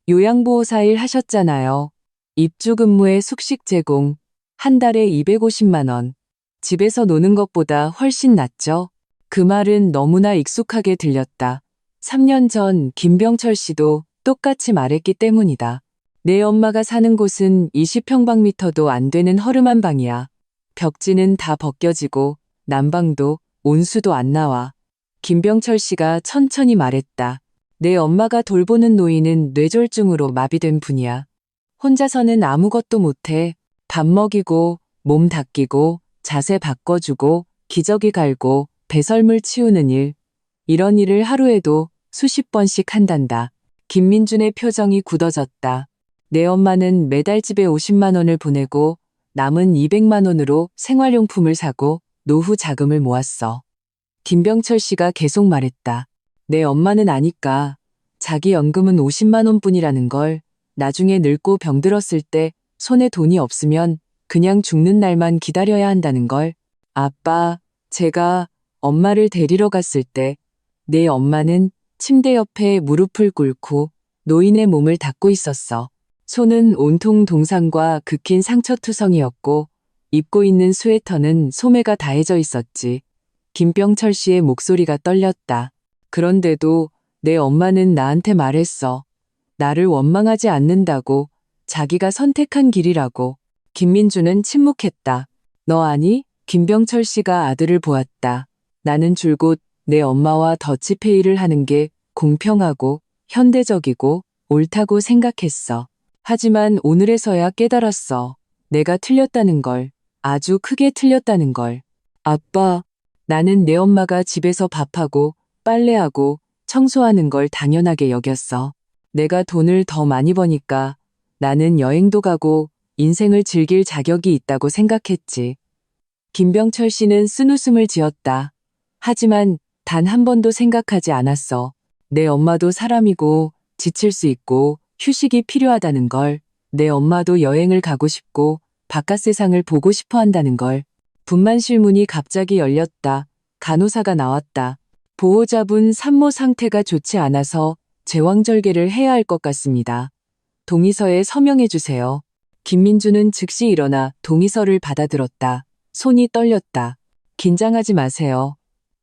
요양보호사 일 하셨잖아요. 입주 근무에 숙식 제공, 한 달에 250만 원. 집에서 노는 것보다 훨씬 낫죠? 그 말은 너무나 익숙하게 들렸다. 3년 전 김병철 씨도 똑같이 말했기 때문이다. 내 엄마가 사는 곳은 20평방미터도 안 되는 허름한 방이야. 벽지는 다 벗겨지고 난방도 온수도 안 나와. 김병철 씨가 천천히 말했다. 내 엄마가 돌보는 노인은 뇌졸중으로 마비된 분이야. 혼자서는 아무것도 못해. 밥 먹이고 몸 닦이고 자세 바꿔주고 기저귀 갈고 배설물 치우는 일. 이런 일을 하루에도 수십 번씩 한단다. 김민준의 표정이 굳어졌다. 내 엄마는 매달 집에 50만 원을 보내고 남은 200만 원으로 생활용품을 사고 노후 자금을 모았어. 김병철 씨가 계속 말했다. 내 엄마는 아니까 자기 연금은 50만 원뿐이라는 걸, 나중에 늙고 병들었을 때 손에 돈이 없으면 그냥 죽는 날만 기다려야 한다는 걸. 아빠, 제가 엄마를 데리러 갔을 때 내 엄마는 침대 옆에 무릎을 꿇고 노인의 몸을 닦고 있었어. 손은 온통 동상과 긋긴 상처투성이었고 입고 있는 스웨터는 소매가 다해져 있었지. 김병철 씨의 목소리가 떨렸다. 그런데도 내 엄마는 나한테 말했어. 나를 원망하지 않는다고, 자기가 선택한 길이라고. 김민주는 침묵했다. 너 아니? 김병철 씨가 아들을 보았다. 나는 줄곧 내 엄마와 더치페이를 하는 게 공평하고 현대적이고 옳다고 생각했어. 하지만 오늘에서야 깨달았어. 내가 틀렸다는 걸. 아주 크게 틀렸다는 걸. 아빠, 나는 내 엄마가 집에서 밥하고 빨래하고 청소하는 걸 당연하게 여겼어. 내가 돈을 더 많이 버니까 나는 여행도 가고 인생을 즐길 자격이 있다고 생각했지. 김병철 씨는 쓴웃음을 지었다. 하지만 단 한 번도 생각하지 않았어. 내 엄마도 사람이고 지칠 수 있고 휴식이 필요하다는 걸, 내 엄마도 여행을 가고 싶고 바깥 세상을 보고 싶어 한다는 걸. 분만실 문이 갑자기 열렸다. 간호사가 나왔다. 보호자분 산모 상태가 좋지 않아서 제왕절개를 해야 할 것 같습니다. 동의서에 서명해 주세요. 김민주는 즉시 일어나 동의서를 받아들었다. 손이 떨렸다. 긴장하지 마세요.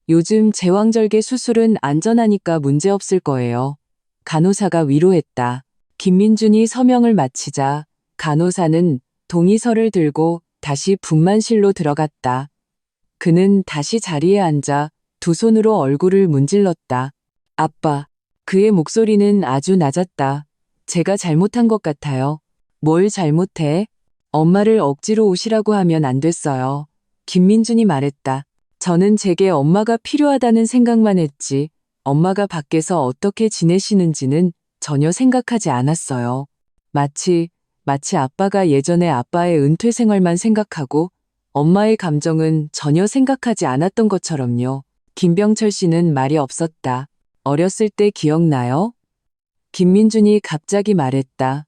요즘 제왕절개 수술은 안전하니까 문제없을 거예요. 간호사가 위로했다. 김민준이 서명을 마치자 간호사는 동의서를 들고 다시 분만실로 들어갔다. 그는 다시 자리에 앉아 두 손으로 얼굴을 문질렀다. 아빠. 그의 목소리는 아주 낮았다. 제가 잘못한 것 같아요. 뭘 잘못해? 엄마를 억지로 오시라고 하면 안 됐어요. 김민준이 말했다. 저는 제게 엄마가 필요하다는 생각만 했지, 엄마가 밖에서 어떻게 지내시는지는 전혀 생각하지 않았어요. 마치 아빠가 예전에 아빠의 은퇴 생활만 생각하고 엄마의 감정은 전혀 생각하지 않았던 것처럼요. 김병철 씨는 말이 없었다. 어렸을 때 기억나요? 김민준이 갑자기 말했다.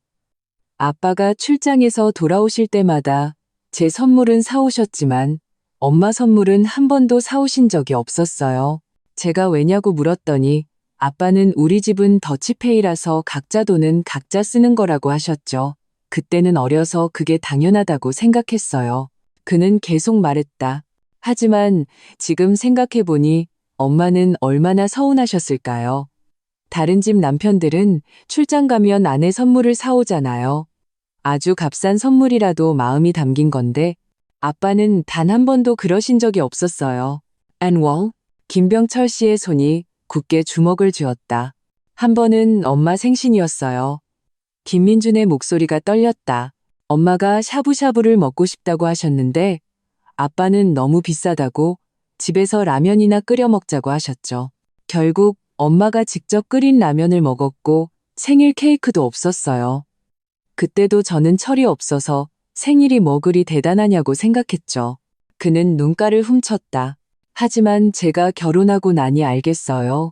아빠가 출장에서 돌아오실 때마다 제 선물은 사오셨지만 엄마 선물은 한 번도 사오신 적이 없었어요. 제가 왜냐고 물었더니 아빠는 우리 집은 더치페이라서 각자 돈은 각자 쓰는 거라고 하셨죠. 그때는 어려서 그게 당연하다고 생각했어요. 그는 계속 말했다. 하지만 지금 생각해보니 엄마는 얼마나 서운하셨을까요? 다른 집 남편들은 출장 가면 아내 선물을 사오잖아요. 아주 값싼 선물이라도 마음이 담긴 건데 아빠는 단 한 번도 그러신 적이 없었어요. 안월? 김병철 씨의 손이 굳게 주먹을 쥐었다. 한 번은 엄마 생신이었어요. 김민준의 목소리가 떨렸다. 엄마가 샤브샤브를 먹고 싶다고 하셨는데 아빠는 너무 비싸다고 집에서 라면이나 끓여 먹자고 하셨죠. 결국 엄마가 직접 끓인 라면을 먹었고 생일 케이크도 없었어요. 그때도 저는 철이 없어서 생일이 뭐 그리 대단하냐고 생각했죠. 그는 눈가를 훔쳤다. 하지만 제가 결혼하고 나니 알겠어요.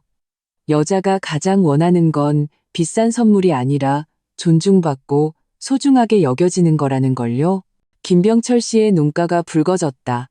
여자가 가장 원하는 건 비싼 선물이 아니라 존중받고 소중하게 여겨지는 거라는 걸요. 김병철 씨의 눈가가 붉어졌다.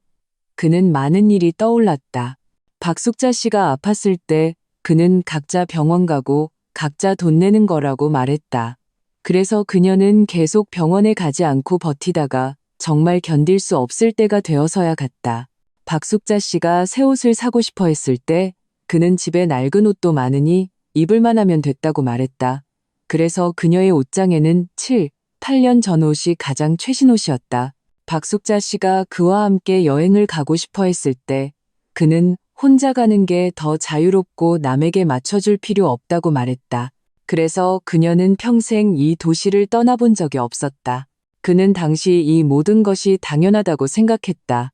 그는 많은 일이 떠올랐다. 박숙자 씨가 아팠을 때 그는 각자 병원 가고 각자 돈 내는 거라고 말했다. 그래서 그녀는 계속 병원에 가지 않고 버티다가 정말 견딜 수 없을 때가 되어서야 갔다. 박숙자 씨가 새 옷을 사고 싶어 했을 때 그는 집에 낡은 옷도 많으니 입을만 하면 됐다고 말했다. 그래서 그녀의 옷장에는 7, 8년 전 옷이 가장 최신 옷이었다. 박숙자 씨가 그와 함께 여행을 가고 싶어 했을 때 그는 혼자 가는 게 더 자유롭고 남에게 맞춰줄 필요 없다고 말했다. 그래서 그녀는 평생 이 도시를 떠나본 적이 없었다. 그는 당시 이 모든 것이 당연하다고 생각했다.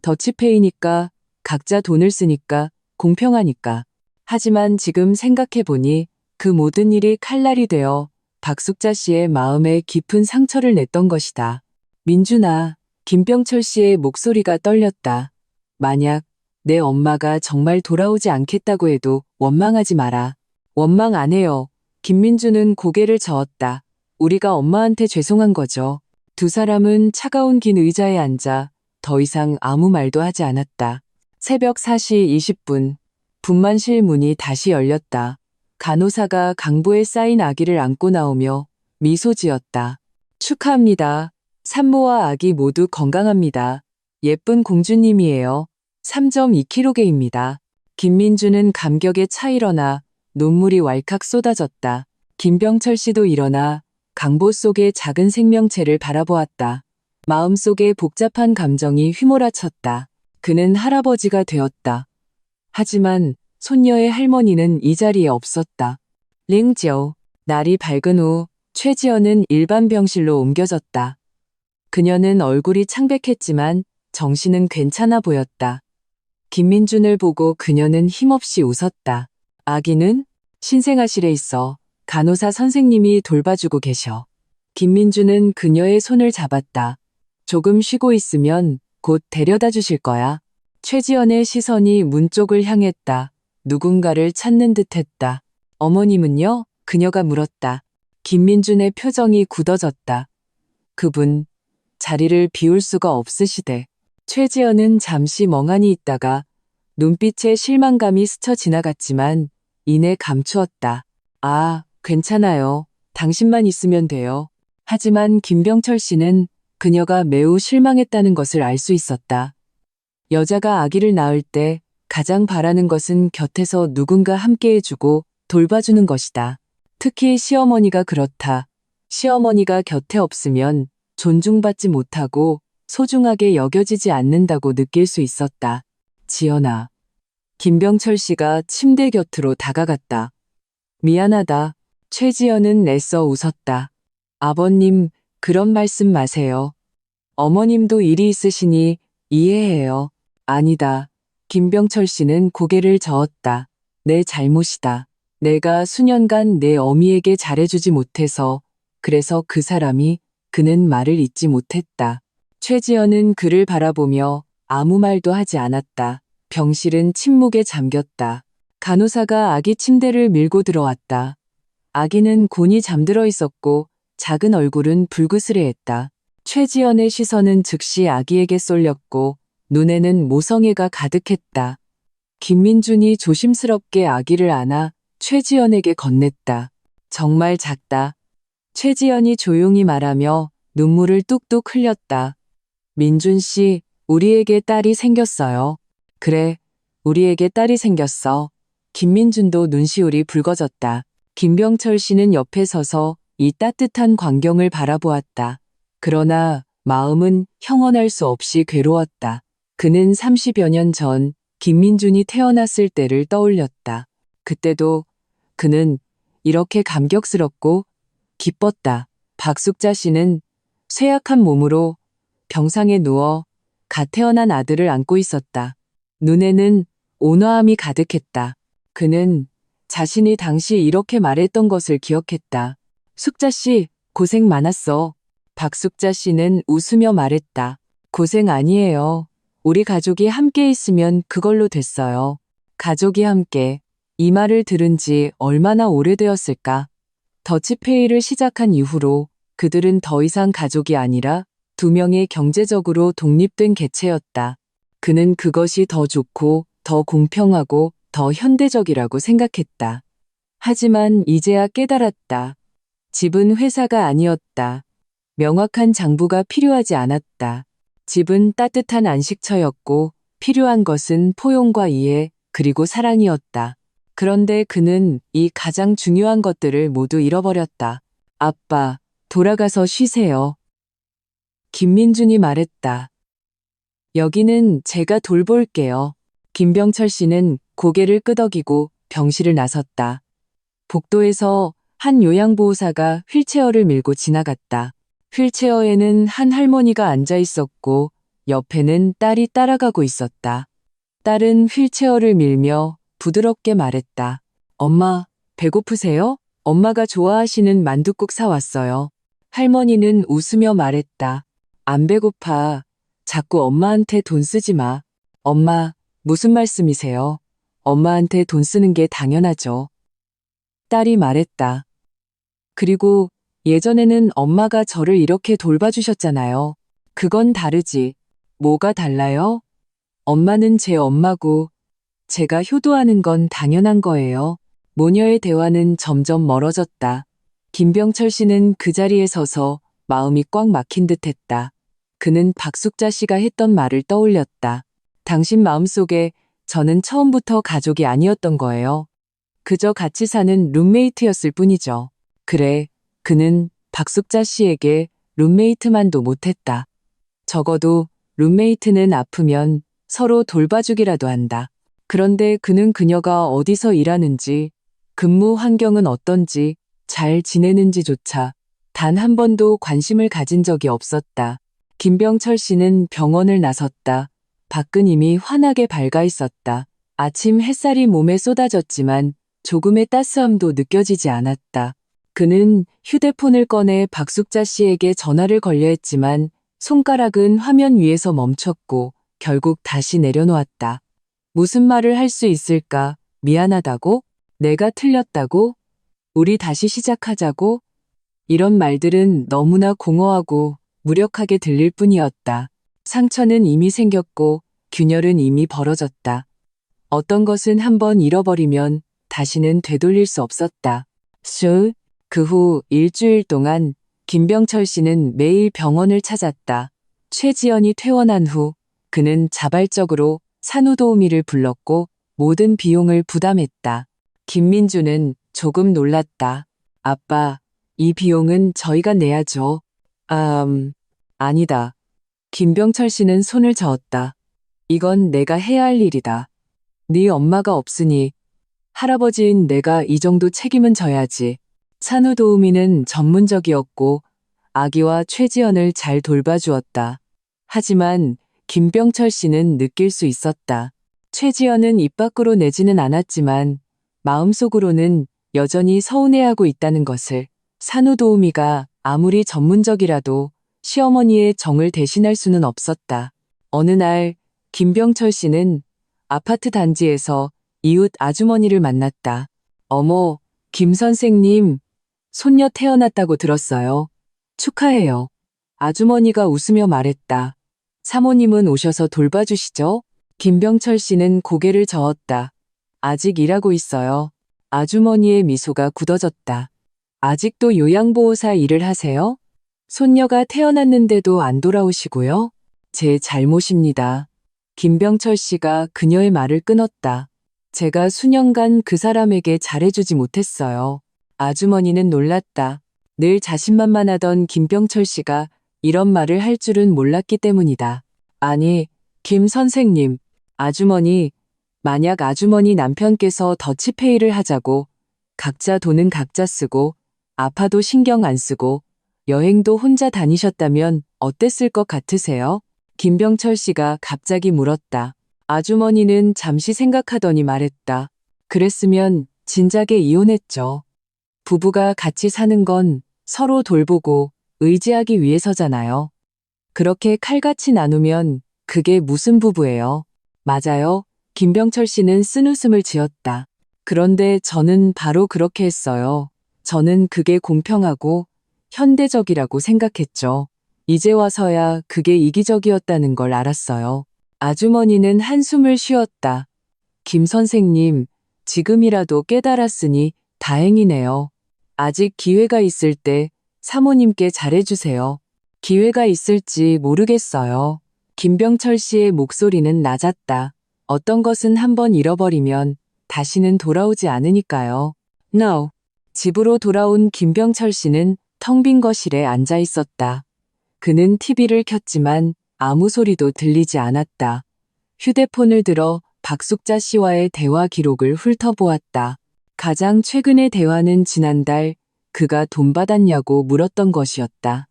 더치페이니까, 각자 돈을 쓰니까, 공평하니까. 하지만 지금 생각해보니 그 모든 일이 칼날이 되어 박숙자 씨의 마음에 깊은 상처를 냈던 것이다. 민준아, 김병철 씨의 목소리가 떨렸다. 만약 내 엄마가 정말 돌아오지 않겠다고 해도 원망하지 마라. 원망 안 해요. 김민주는 고개를 저었다. 우리가 엄마한테 죄송한 거죠. 두 사람은 차가운 긴 의자에 앉아 더 이상 아무 말도 하지 않았다. 새벽 4시 20분, 분만실 문이 다시 열렸다. 간호사가 강보에 쌓인 아기를 안고 나오며 미소 지었다. 축하합니다. 산모와 아기 모두 건강합니다. 예쁜 공주님이에요. 3.2kg입니다. 김민주는 감격에 차 일어나 눈물이 왈칵 쏟아졌다. 김병철 씨도 일어나 강보 속의 작은 생명체를 바라보았다. 마음속에 복잡한 감정이 휘몰아쳤다. 그는 할아버지가 되었다. 하지만 손녀의 할머니는 이 자리에 없었다. 링지오, 날이 밝은 후 최지연은 일반 병실로 옮겨졌다. 그녀는 얼굴이 창백했지만 정신은 괜찮아 보였다. 김민준을 보고 그녀는 힘없이 웃었다. 아기는 신생아실에 있어. 간호사 선생님이 돌봐주고 계셔. 김민준은 그녀의 손을 잡았다. 조금 쉬고 있으면 곧 데려다 주실 거야. 최지연의 시선이 문 쪽을 향했다. 누군가를 찾는 듯했다. 어머님은요? 그녀가 물었다. 김민준의 표정이 굳어졌다. 그분, 자리를 비울 수가 없으시대. 최지연은 잠시 멍하니 있다가 눈빛에 실망감이 스쳐 지나갔지만 이내 감추었다. 아, 괜찮아요. 당신만 있으면 돼요. 하지만 김병철 씨는 그녀가 매우 실망했다는 것을 알 수 있었다. 여자가 아기를 낳을 때 가장 바라는 것은 곁에서 누군가 함께해주고 돌봐주는 것이다. 특히 시어머니가 그렇다. 시어머니가 곁에 없으면 존중받지 못하고 소중하게 여겨지지 않는다고 느낄 수 있었다. 지연아. 김병철 씨가 침대 곁으로 다가갔다. 미안하다. 최지연은 애써 웃었다. 아버님, 그런 말씀 마세요. 어머님도 일이 있으시니 이해해요. 아니다. 김병철 씨는 고개를 저었다. 내 잘못이다. 내가 수년간 내 어미에게 잘해주지 못해서, 그래서 그 사람이, 그는 말을 잇지 못했다. 최지연은 그를 바라보며 아무 말도 하지 않았다. 병실은 침묵에 잠겼다. 간호사가 아기 침대를 밀고 들어왔다. 아기는 곤히 잠들어 있었고 작은 얼굴은 불그스레했다. 최지연의 시선은 즉시 아기에게 쏠렸고 눈에는 모성애가 가득했다. 김민준이 조심스럽게 아기를 안아 최지연에게 건넸다. 정말 작다. 최지연이 조용히 말하며 눈물을 뚝뚝 흘렸다. 민준 씨, 우리에게 딸이 생겼어요. 그래, 우리에게 딸이 생겼어. 김민준도 눈시울이 붉어졌다. 김병철 씨는 옆에 서서 이 따뜻한 광경을 바라보았다. 그러나 마음은 형언할 수 없이 괴로웠다. 그는 30여 년 전 김민준이 태어났을 때를 떠올렸다. 그때도 그는 이렇게 감격스럽고 기뻤다. 박숙자 씨는 쇠약한 몸으로 병상에 누워 갓 태어난 아들을 안고 있었다. 눈에는 온화함이 가득했다. 그는 자신이 당시 이렇게 말했던 것을 기억했다. 숙자 씨, 고생 많았어. 박숙자 씨는 웃으며 말했다. 고생 아니에요. 우리 가족이 함께 있으면 그걸로 됐어요. 가족이 함께. 이 말을 들은 지 얼마나 오래되었을까. 더치페이를 시작한 이후로 그들은 더 이상 가족이 아니라 두 명의 경제적으로 독립된 개체였다. 그는 그것이 더 좋고 더 공평하고 더 현대적이라고 생각했다. 하지만 이제야 깨달았다. 집은 회사가 아니었다. 명확한 장부가 필요하지 않았다. 집은 따뜻한 안식처였고 필요한 것은 포용과 이해 그리고 사랑이었다. 그런데 그는 이 가장 중요한 것들을 모두 잃어버렸다. 아빠, 돌아가서 쉬세요. 김민준이 말했다. 여기는 제가 돌볼게요. 김병철 씨는 고개를 끄덕이고 병실을 나섰다. 복도에서 한 요양보호사가 휠체어를 밀고 지나갔다. 휠체어에는 한 할머니가 앉아 있었고 옆에는 딸이 따라가고 있었다. 딸은 휠체어를 밀며 부드럽게 말했다. 엄마, 배고프세요? 엄마가 좋아하시는 만둣국 사왔어요. 할머니는 웃으며 말했다. 안 배고파. 자꾸 엄마한테 돈 쓰지 마. 엄마, 무슨 말씀이세요? 엄마한테 돈 쓰는 게 당연하죠. 딸이 말했다. 그리고 예전에는 엄마가 저를 이렇게 돌봐주셨잖아요. 그건 다르지. 뭐가 달라요? 엄마는 제 엄마고 제가 효도하는 건 당연한 거예요. 모녀의 대화는 점점 멀어졌다. 김병철 씨는 그 자리에 서서 마음이 꽉 막힌 듯 했다. 그는 박숙자 씨가 했던 말을 떠올렸다. 당신 마음속에 저는 처음부터 가족이 아니었던 거예요. 그저 같이 사는 룸메이트였을 뿐이죠. 그래, 그는 박숙자 씨에게 룸메이트만도 못했다. 적어도 룸메이트는 아프면 서로 돌봐주기라도 한다. 그런데 그는 그녀가 어디서 일하는지, 근무 환경은 어떤지, 잘 지내는지조차 단 한 번도 관심을 가진 적이 없었다. 김병철 씨는 병원을 나섰다. 밖은 이미 환하게 밝아 있었다. 아침 햇살이 몸에 쏟아졌지만 조금의 따스함도 느껴지지 않았다. 그는 휴대폰을 꺼내 박숙자 씨에게 전화를 걸려 했지만 손가락은 화면 위에서 멈췄고 결국 다시 내려놓았다. 무슨 말을 할 수 있을까? 미안하다고? 내가 틀렸다고? 우리 다시 시작하자고? 이런 말들은 너무나 공허하고 무력하게 들릴 뿐이었다. 상처는 이미 생겼고 균열은 이미 벌어졌다. 어떤 것은 한번 잃어버리면 다시는 되돌릴 수 없었다. 그 후 일주일 동안 김병철 씨는 매일 병원을 찾았다. 최지연이 퇴원한 후 그는 자발적으로 산후도우미를 불렀고 모든 비용을 부담했다. 김민주는 조금 놀랐다. 아빠, 이 비용은 저희가 내야죠. 아니다. 김병철 씨는 손을 저었다. 이건 내가 해야 할 일이다. 네 엄마가 없으니 할아버지인 내가 이 정도 책임은 져야지. 산후도우미는 전문적이었고 아기와 최지연을 잘 돌봐주었다. 하지만 김병철 씨는 느낄 수 있었다. 최지연은 입 밖으로 내지는 않았지만 마음속으로는 여전히 서운해하고 있다는 것을. 산후도우미가 아무리 전문적이라도 시어머니의 정을 대신할 수는 없었다. 어느 날 김병철 씨는 아파트 단지에서 이웃 아주머니를 만났다. 어머, 김 선생님, 손녀 태어났다고 들었어요. 축하해요. 아주머니가 웃으며 말했다. 사모님은 오셔서 돌봐주시죠? 김병철 씨는 고개를 저었다. 아직 일하고 있어요. 아주머니의 미소가 굳어졌다. 아직도 요양보호사 일을 하세요? 손녀가 태어났는데도 안 돌아오시고요? 제 잘못입니다. 김병철 씨가 그녀의 말을 끊었다. 제가 수년간 그 사람에게 잘해주지 못했어요. 아주머니는 놀랐다. 늘 자신만만하던 김병철 씨가 이런 말을 할 줄은 몰랐기 때문이다. 아니, 김 선생님, 아주머니, 만약 아주머니 남편께서 더치페이를 하자고 각자 돈은 각자 쓰고 아파도 신경 안 쓰고 여행도 혼자 다니셨다면 어땠을 것 같으세요? 김병철 씨가 갑자기 물었다. 아주머니는 잠시 생각하더니 말했다. 그랬으면 진작에 이혼했죠. 부부가 같이 사는 건 서로 돌보고 의지하기 위해서잖아요. 그렇게 칼같이 나누면 그게 무슨 부부예요? 맞아요. 김병철 씨는 쓴웃음을 지었다. 그런데 저는 바로 그렇게 했어요. 저는 그게 공평하고 현대적이라고 생각했죠. 이제 와서야 그게 이기적이었다는 걸 알았어요. 아주머니는 한숨을 쉬었다. 김 선생님, 지금이라도 깨달았으니 다행이네요. 아직 기회가 있을 때 사모님께 잘해주세요. 기회가 있을지 모르겠어요. 김병철 씨의 목소리는 낮았다. 어떤 것은 한번 잃어버리면 다시는 돌아오지 않으니까요. No. 집으로 돌아온 김병철 씨는 텅 빈 거실에 앉아 있었다. 그는 TV를 켰지만 아무 소리도 들리지 않았다. 휴대폰을 들어 박숙자 씨와의 대화 기록을 훑어보았다. 가장 최근의 대화는 지난달 그가 돈 받았냐고 물었던 것이었다.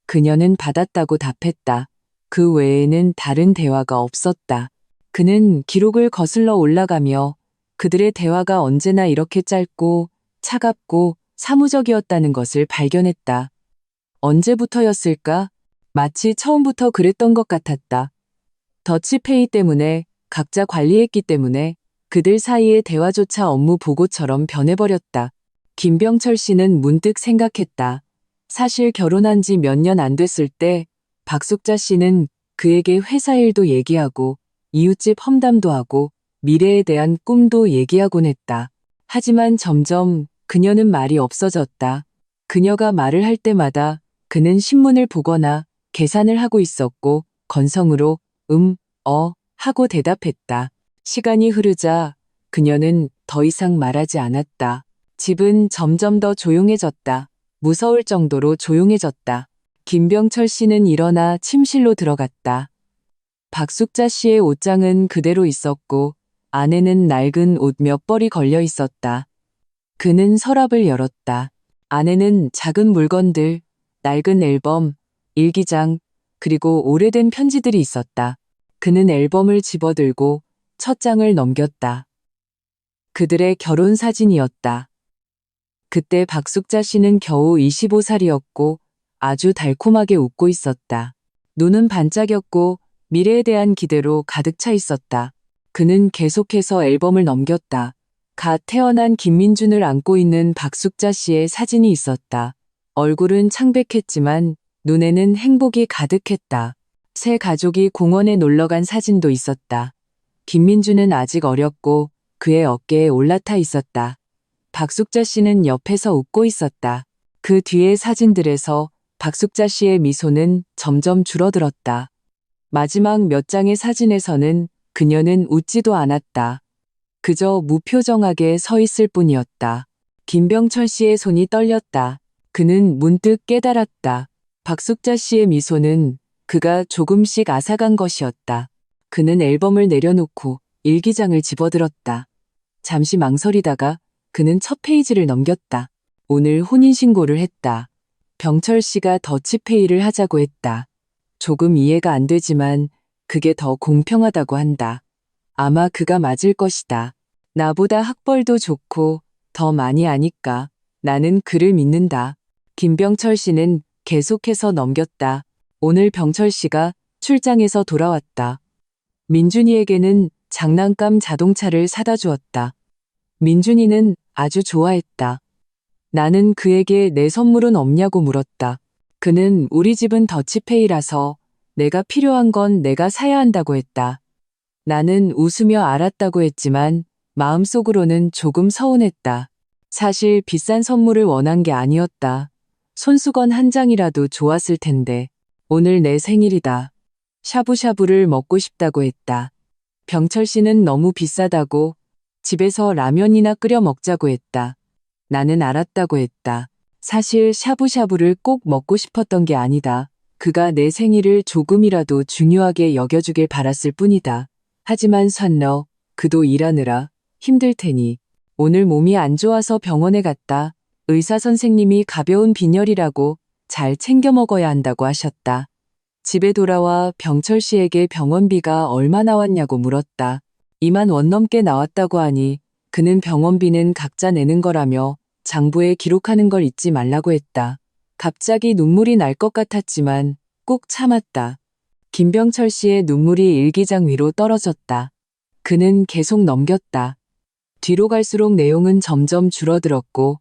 그녀는 받았다고 답했다. 그 외에는 다른 대화가 없었다. 그는 기록을 거슬러 올라가며 그들의 대화가 언제나 이렇게 짧고 차갑고 사무적이었다는 것을 발견했다. 언제부터였을까? 마치 처음부터 그랬던 것 같았다. 더치페이 때문에, 각자 관리했기 때문에 그들 사이의 대화조차 업무 보고처럼 변해버렸다. 김병철 씨는 문득 생각했다. 사실 결혼한 지 몇 년 안 됐을 때 박숙자 씨는 그에게 회사 일도 얘기하고 이웃집 험담도 하고 미래에 대한 꿈도 얘기하곤 했다. 하지만 점점 그녀는 말이 없어졌다. 그녀가 말을 할 때마다 그는 신문을 보거나 계산을 하고 있었고 건성으로 하고 대답했다. 시간이 흐르자 그녀는 더 이상 말하지 않았다. 집은 점점 더 조용해졌다. 무서울 정도로 조용해졌다. 김병철 씨는 일어나 침실로 들어갔다. 박숙자 씨의 옷장은 그대로 있었고 안에는 낡은 옷 몇 벌이 걸려 있었다. 그는 서랍을 열었다. 안에는 작은 물건들, 낡은 앨범, 일기장, 그리고 오래된 편지들이 있었다. 그는 앨범을 집어들고 첫 장을 넘겼다. 그들의 결혼 사진이었다. 그때 박숙자 씨는 겨우 25살이었고 아주 달콤하게 웃고 있었다. 눈은 반짝였고 미래에 대한 기대로 가득 차 있었다. 그는 계속해서 앨범을 넘겼다. 갓 태어난 김민준을 안고 있는 박숙자 씨의 사진이 있었다. 얼굴은 창백했지만 눈에는 행복이 가득했다. 새 가족이 공원에 놀러간 사진도 있었다. 김민준은 아직 어렸고 그의 어깨에 올라타 있었다. 박숙자 씨는 옆에서 웃고 있었다. 그 뒤의 사진들에서 박숙자 씨의 미소는 점점 줄어들었다. 마지막 몇 장의 사진에서는 그녀는 웃지도 않았다. 그저 무표정하게 서 있을 뿐이었다. 김병철 씨의 손이 떨렸다. 그는 문득 깨달았다. 박숙자 씨의 미소는 그가 조금씩 앗아간 것이었다. 그는 앨범을 내려놓고 일기장을 집어들었다. 잠시 망설이다가 그는 첫 페이지를 넘겼다. 오늘 혼인신고를 했다. 병철 씨가 더치페이를 하자고 했다. 조금 이해가 안 되지만 그게 더 공평하다고 한다. 아마 그가 맞을 것이다. 나보다 학벌도 좋고 더 많이 아니까 나는 그를 믿는다. 김병철 씨는 계속해서 넘겼다. 오늘 병철 씨가 출장에서 돌아왔다. 민준이에게는 장난감 자동차를 사다 주었다. 민준이는 아주 좋아했다. 나는 그에게 내 선물은 없냐고 물었다. 그는 우리 집은 더치페이라서 내가 필요한 건 내가 사야 한다고 했다. 나는 웃으며 알았다고 했지만 마음속으로는 조금 서운했다. 사실 비싼 선물을 원한 게 아니었다. 손수건 한 장이라도 좋았을 텐데. 오늘 내 생일이다. 샤브샤브를 먹고 싶다고 했다. 병철 씨는 너무 비싸다고 집에서 라면이나 끓여 먹자고 했다. 나는 알았다고 했다. 사실 샤브샤브를 꼭 먹고 싶었던 게 아니다. 그가 내 생일을 조금이라도 중요하게 여겨주길 바랐을 뿐이다. 하지만 산너, 그도 일하느라 힘들 테니 오늘 몸이 안 좋아서 병원에 갔다. 의사 선생님이 가벼운 빈혈이라고 잘 챙겨 먹어야 한다고 하셨다. 집에 돌아와 병철 씨에게 병원비가 얼마 나왔냐고 물었다. 2만 원 넘게 나왔다고 하니 그는 병원비는 각자 내는 거라며 장부에 기록하는 걸 잊지 말라고 했다. 갑자기 눈물이 날 것 같았지만 꼭 참았다. 김병철 씨의 눈물이 일기장 위로 떨어졌다. 그는 계속 넘겼다. 뒤로 갈수록 내용은 점점 줄어들었고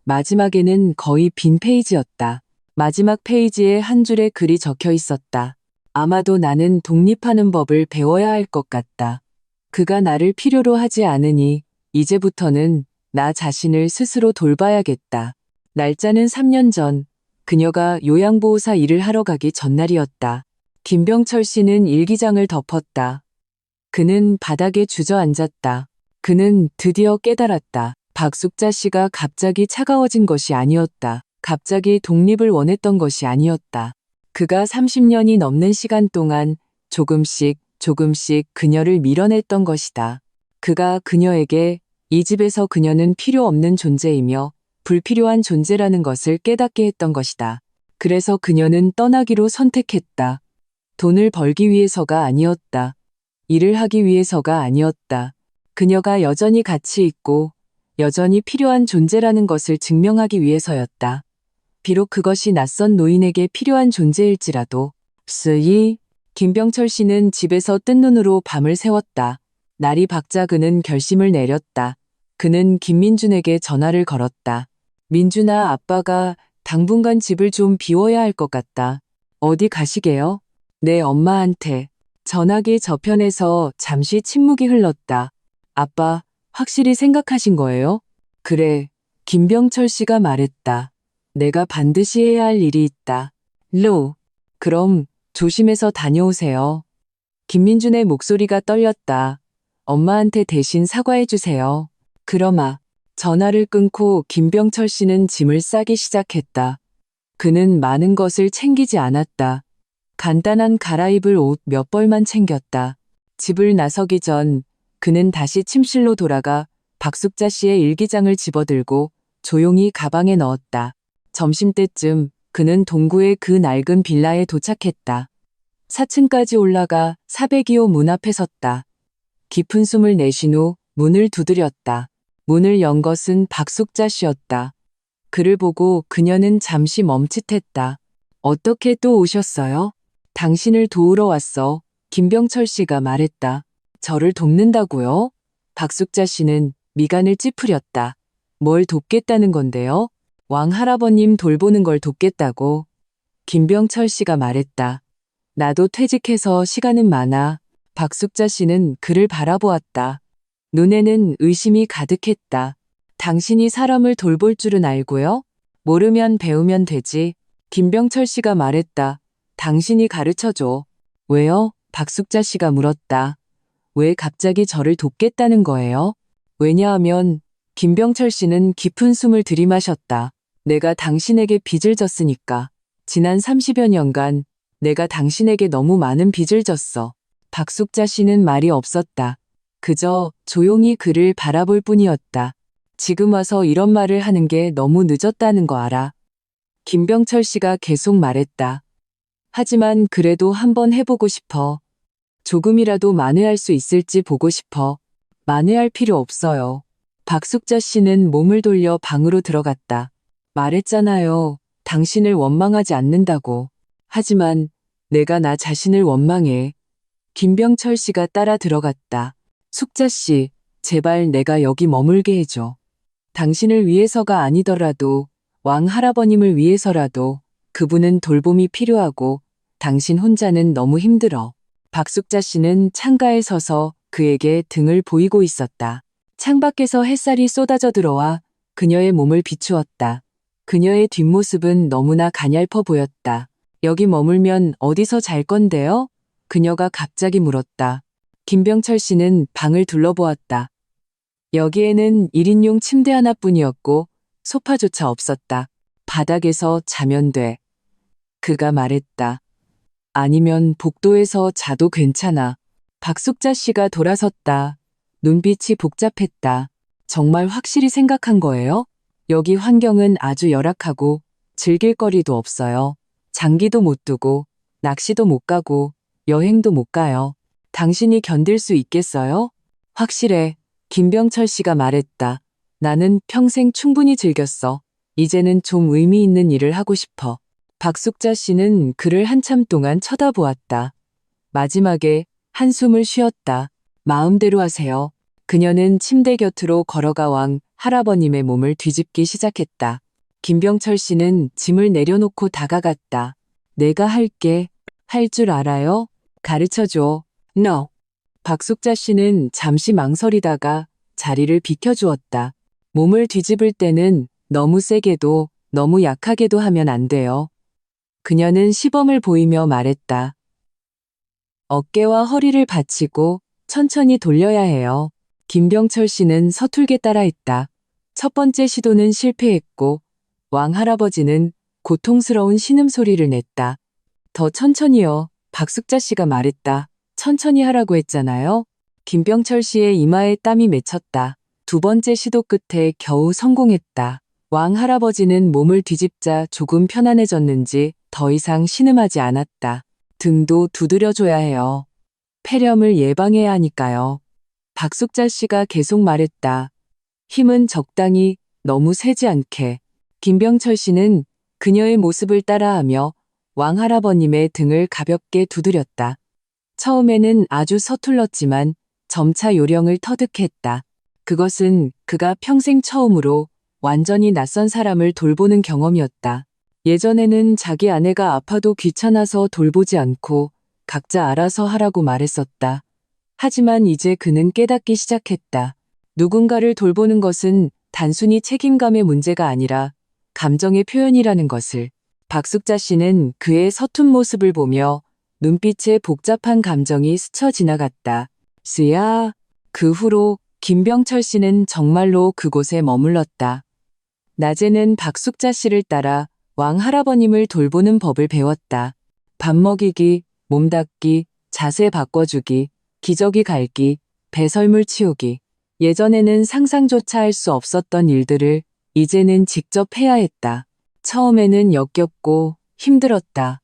마지막에는 거의 빈 페이지였다. 마지막 페이지에 한 줄의 글이 적혀 있었다. 아마도 나는 독립하는 법을 배워야 할 것 같다. 그가 나를 필요로 하지 않으니 이제부터는 나 자신을 스스로 돌봐야겠다. 날짜는 3년 전, 그녀가 요양보호사 일을 하러 가기 전날이었다. 김병철 씨는 일기장을 덮었다. 그는 바닥에 주저앉았다. 그는 드디어 깨달았다. 박숙자 씨가 갑자기 차가워진 것이 아니었다. 갑자기 독립을 원했던 것이 아니었다. 그가 30년이 넘는 시간 동안 조금씩 그녀를 밀어냈던 것이다. 그가 그녀에게 이 집에서 그녀는 필요 없는 존재이며 불필요한 존재라는 것을 깨닫게 했던 것이다. 그래서 그녀는 떠나기로 선택했다. 돈을 벌기 위해서가 아니었다. 일을 하기 위해서가 아니었다. 그녀가 여전히 가치 있고 여전히 필요한 존재라는 것을 증명하기 위해서였다. 비록 그것이 낯선 노인에게 필요한 존재일지라도. 김병철 씨는 집에서 뜬 눈으로 밤을 새웠다. 날이 밝자 그는 결심을 내렸다. 그는 김민준에게 전화를 걸었다. 민준아, 아빠가 당분간 집을 좀 비워야 할 것 같다. 어디 가시게요? 네, 엄마한테. 전화기 저편에서 잠시 침묵이 흘렀다. 아빠, 확실히 생각하신 거예요? 그래, 김병철 씨가 말했다. 내가 반드시 해야 할 일이 있다. 그럼 조심해서 다녀오세요. 김민준의 목소리가 떨렸다. 엄마한테 대신 사과해 주세요. 그러마. 전화를 끊고 김병철 씨는 짐을 싸기 시작했다. 그는 많은 것을 챙기지 않았다. 간단한 갈아입을 옷 몇 벌만 챙겼다. 집을 나서기 전 그는 다시 침실로 돌아가 박숙자 씨의 일기장을 집어들고 조용히 가방에 넣었다. 점심때쯤 그는 동구의 그 낡은 빌라에 도착했다. 4층까지 올라가 402호 문 앞에 섰다. 깊은 숨을 내쉰 후 문을 두드렸다. 문을 연 것은 박숙자 씨였다. 그를 보고 그녀는 잠시 멈칫했다. 어떻게 또 오셨어요? 당신을 도우러 왔어. 김병철 씨가 말했다. 저를 돕는다고요? 박숙자 씨는 미간을 찌푸렸다. 뭘 돕겠다는 건데요? 왕 할아버님 돌보는 걸 돕겠다고. 김병철 씨가 말했다. 나도 퇴직해서 시간은 많아. 박숙자 씨는 그를 바라보았다. 눈에는 의심이 가득했다. 당신이 사람을 돌볼 줄은 알고요? 모르면 배우면 되지. 김병철 씨가 말했다. 당신이 가르쳐줘. 왜요? 박숙자 씨가 물었다. 왜 갑자기 저를 돕겠다는 거예요? 왜냐하면 김병철 씨는 깊은 숨을 들이마셨다. 내가 당신에게 빚을 졌으니까. 지난 30여 년간 내가 당신에게 너무 많은 빚을 졌어. 박숙자 씨는 말이 없었다. 그저 조용히 그를 바라볼 뿐이었다. 지금 와서 이런 말을 하는 게 너무 늦었다는 거 알아. 김병철 씨가 계속 말했다. 하지만 그래도 한번 해보고 싶어. 조금이라도 만회할 수 있을지 보고 싶어. 만회할 필요 없어요. 박숙자 씨는 몸을 돌려 방으로 들어갔다. 말했잖아요. 당신을 원망하지 않는다고. 하지만 내가 나 자신을 원망해. 김병철 씨가 따라 들어갔다. 숙자 씨, 제발 내가 여기 머물게 해줘. 당신을 위해서가 아니더라도 왕 할아버님을 위해서라도 그분은 돌봄이 필요하고 당신 혼자는 너무 힘들어. 박숙자 씨는 창가에 서서 그에게 등을 보이고 있었다. 창밖에서 햇살이 쏟아져 들어와 그녀의 몸을 비추었다. 그녀의 뒷모습은 너무나 가냘퍼 보였다. 여기 머물면 어디서 잘 건데요? 그녀가 갑자기 물었다. 김병철 씨는 방을 둘러보았다. 여기에는 1인용 침대 하나뿐이었고 소파조차 없었다. 바닥에서 자면 돼. 그가 말했다. 아니면 복도에서 자도 괜찮아. 박숙자 씨가 돌아섰다. 눈빛이 복잡했다. 정말 확실히 생각한 거예요? 여기 환경은 아주 열악하고 즐길 거리도 없어요. 장기도 못 두고 낚시도 못 가고 여행도 못 가요. 당신이 견딜 수 있겠어요? 확실해. 김병철 씨가 말했다. 나는 평생 충분히 즐겼어. 이제는 좀 의미 있는 일을 하고 싶어. 박숙자 씨는 그를 한참 동안 쳐다보았다. 마지막에 한숨을 쉬었다. 마음대로 하세요. 그녀는 침대 곁으로 걸어가 왕 할아버님의 몸을 뒤집기 시작했다. 김병철 씨는 짐을 내려놓고 다가갔다. 내가 할게. 할 줄 알아요? 가르쳐줘. No. 박숙자 씨는 잠시 망설이다가 자리를 비켜주었다. 몸을 뒤집을 때는 너무 세게도 너무 약하게도 하면 안 돼요. 그녀는 시범을 보이며 말했다. 어깨와 허리를 받치고 천천히 돌려야 해요. 김병철 씨는 서툴게 따라했다. 첫 번째 시도는 실패했고 왕 할아버지는 고통스러운 신음소리를 냈다. 더 천천히요. 박숙자 씨가 말했다. 천천히 하라고 했잖아요. 김병철 씨의 이마에 땀이 맺혔다. 두 번째 시도 끝에 겨우 성공했다. 왕 할아버지는 몸을 뒤집자 조금 편안해졌는지 더 이상 신음하지 않았다. 등도 두드려줘야 해요. 폐렴을 예방해야 하니까요. 박숙자 씨가 계속 말했다. 힘은 적당히, 너무 세지 않게. 김병철 씨는 그녀의 모습을 따라하며 왕할아버님의 등을 가볍게 두드렸다. 처음에는 아주 서툴렀지만 점차 요령을 터득했다. 그것은 그가 평생 처음으로 완전히 낯선 사람을 돌보는 경험이었다. 예전에는 자기 아내가 아파도 귀찮아서 돌보지 않고 각자 알아서 하라고 말했었다. 하지만 이제 그는 깨닫기 시작했다. 누군가를 돌보는 것은 단순히 책임감의 문제가 아니라 감정의 표현이라는 것을. 박숙자 씨는 그의 서툰 모습을 보며 눈빛에 복잡한 감정이 스쳐 지나갔다. 쓰야. 그 후로 김병철 씨는 정말로 그곳에 머물렀다. 낮에는 박숙자 씨를 따라 왕할아버님을 돌보는 법을 배웠다. 밥 먹이기, 몸 닦기, 자세 바꿔주기, 기저귀 갈기, 배설물 치우기. 예전에는 상상조차 할 수 없었던 일들을 이제는 직접 해야 했다. 처음에는 역겹고 힘들었다.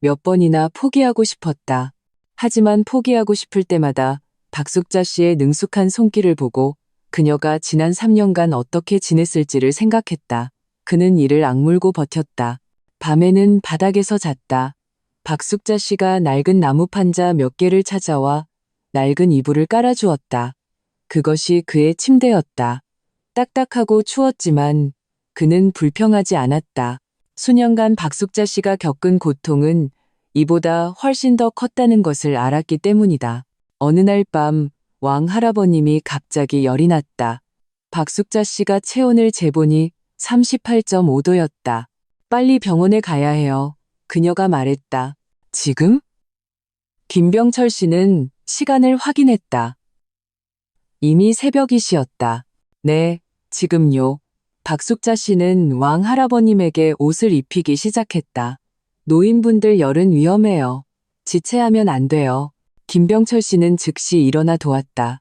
몇 번이나 포기하고 싶었다. 하지만 포기하고 싶을 때마다 박숙자 씨의 능숙한 손길을 보고 그녀가 지난 3년간 어떻게 지냈을지를 생각했다. 그는 이를 악물고 버텼다. 밤에는 바닥에서 잤다. 박숙자 씨가 낡은 나무 판자 몇 개를 찾아와 낡은 이불을 깔아주었다. 그것이 그의 침대였다. 딱딱하고 추웠지만 그는 불평하지 않았다. 수년간 박숙자 씨가 겪은 고통은 이보다 훨씬 더 컸다는 것을 알았기 때문이다. 어느 날 밤 왕 할아버님이 갑자기 열이 났다. 박숙자 씨가 체온을 재보니 38.5도였다. 빨리 병원에 가야 해요. 그녀가 말했다. 지금? 김병철 씨는 시간을 확인했다. 이미 새벽이시였다. 네, 지금요. 박숙자 씨는 왕 할아버님에게 옷을 입히기 시작했다. 노인분들 열은 위험해요. 지체하면 안 돼요. 김병철 씨는 즉시 일어나 도왔다.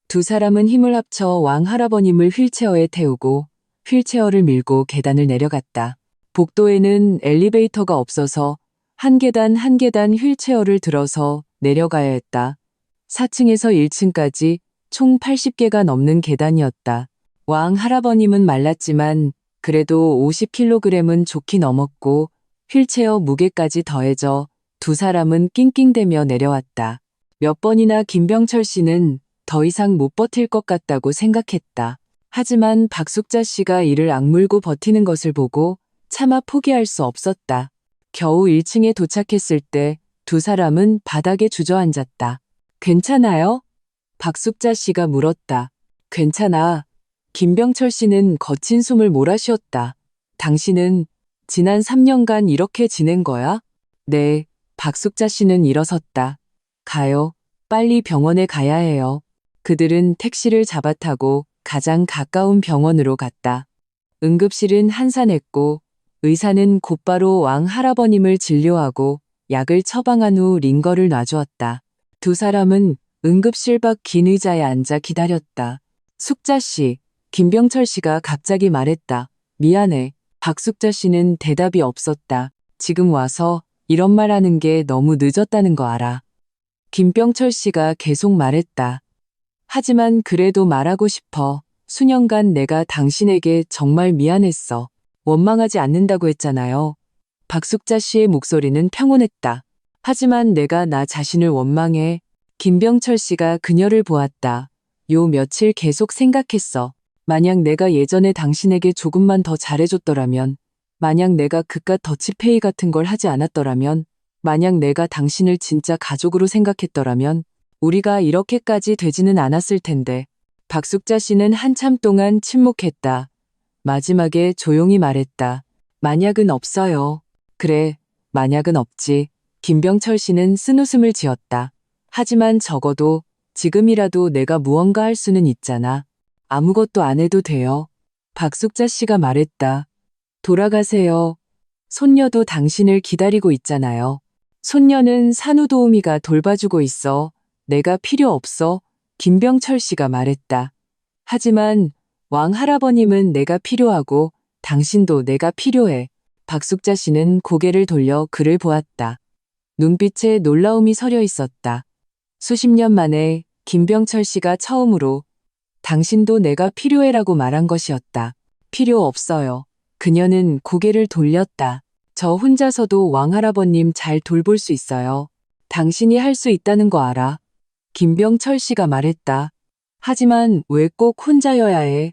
두 사람은 힘을 합쳐 왕 할아버님을 휠체어에 태우고 휠체어를 밀고 계단을 내려갔다. 복도에는 엘리베이터가 없어서 한 계단 한 계단 휠체어를 들어서 내려가야 했다. 4층에서 1층까지 총 80개가 넘는 계단이었다. 왕 할아버님은 말랐지만 그래도 50kg은 좋게 넘었고 휠체어 무게까지 더해져 두 사람은 낑낑대며 내려왔다. 몇 번이나 김병철 씨는 더 이상 못 버틸 것 같다고 생각했다. 하지만 박숙자 씨가 이를 악물고 버티는 것을 보고 차마 포기할 수 없었다. 겨우 1층에 도착했을 때 두 사람은 바닥에 주저앉았다. 괜찮아요? 박숙자 씨가 물었다. 괜찮아. 김병철 씨는 거친 숨을 몰아쉬었다. 당신은 지난 3년간 이렇게 지낸 거야? 네. 박숙자 씨는 일어섰다. 가요. 빨리 병원에 가야 해요. 그들은 택시를 잡아타고 가장 가까운 병원으로 갔다. 응급실은 한산했고 의사는 곧바로 왕 할아버님을 진료하고 약을 처방한 후 링거를 놔주었다. 두 사람은 응급실 밖 긴 의자에 앉아 기다렸다. 숙자 씨, 김병철 씨가 갑자기 말했다. 미안해. 박숙자 씨는 대답이 없었다. 지금 와서 이런 말 하는 게 너무 늦었다는 거 알아. 김병철 씨가 계속 말했다. 하지만 그래도 말하고 싶어. 수년간 내가 당신에게 정말 미안했어. 원망하지 않는다고 했잖아요. 박숙자 씨의 목소리는 평온했다. 하지만 내가 나 자신을 원망해. 김병철 씨가 그녀를 보았다. 요 며칠 계속 생각했어. 만약 내가 예전에 당신에게 조금만 더 잘해줬더라면, 만약 내가 그깟 더치페이 같은 걸 하지 않았더라면, 만약 내가 당신을 진짜 가족으로 생각했더라면, 우리가 이렇게까지 되지는 않았을 텐데. 박숙자 씨는 한참 동안 침묵했다. 마지막에 조용히 말했다. 만약은 없어요. 그래, 만약은 없지. 김병철 씨는 쓴웃음을 지었다. 하지만 적어도 지금이라도 내가 무언가 할 수는 있잖아. 아무것도 안 해도 돼요. 박숙자 씨가 말했다. 돌아가세요. 손녀도 당신을 기다리고 있잖아요. 손녀는 산후도우미가 돌봐주고 있어. 내가 필요 없어. 김병철 씨가 말했다. 하지만 왕 할아버님은 내가 필요하고 당신도 내가 필요해. 박숙자 씨는 고개를 돌려 그를 보았다. 눈빛에 놀라움이 서려 있었다. 수십 년 만에 김병철 씨가 처음으로 당신도 내가 필요해라고 말한 것이었다. 필요 없어요. 그녀는 고개를 돌렸다. 저 혼자서도 왕할아버님 잘 돌볼 수 있어요. 당신이 할 수 있다는 거 알아. 김병철 씨가 말했다. 하지만 왜 꼭 혼자여야 해?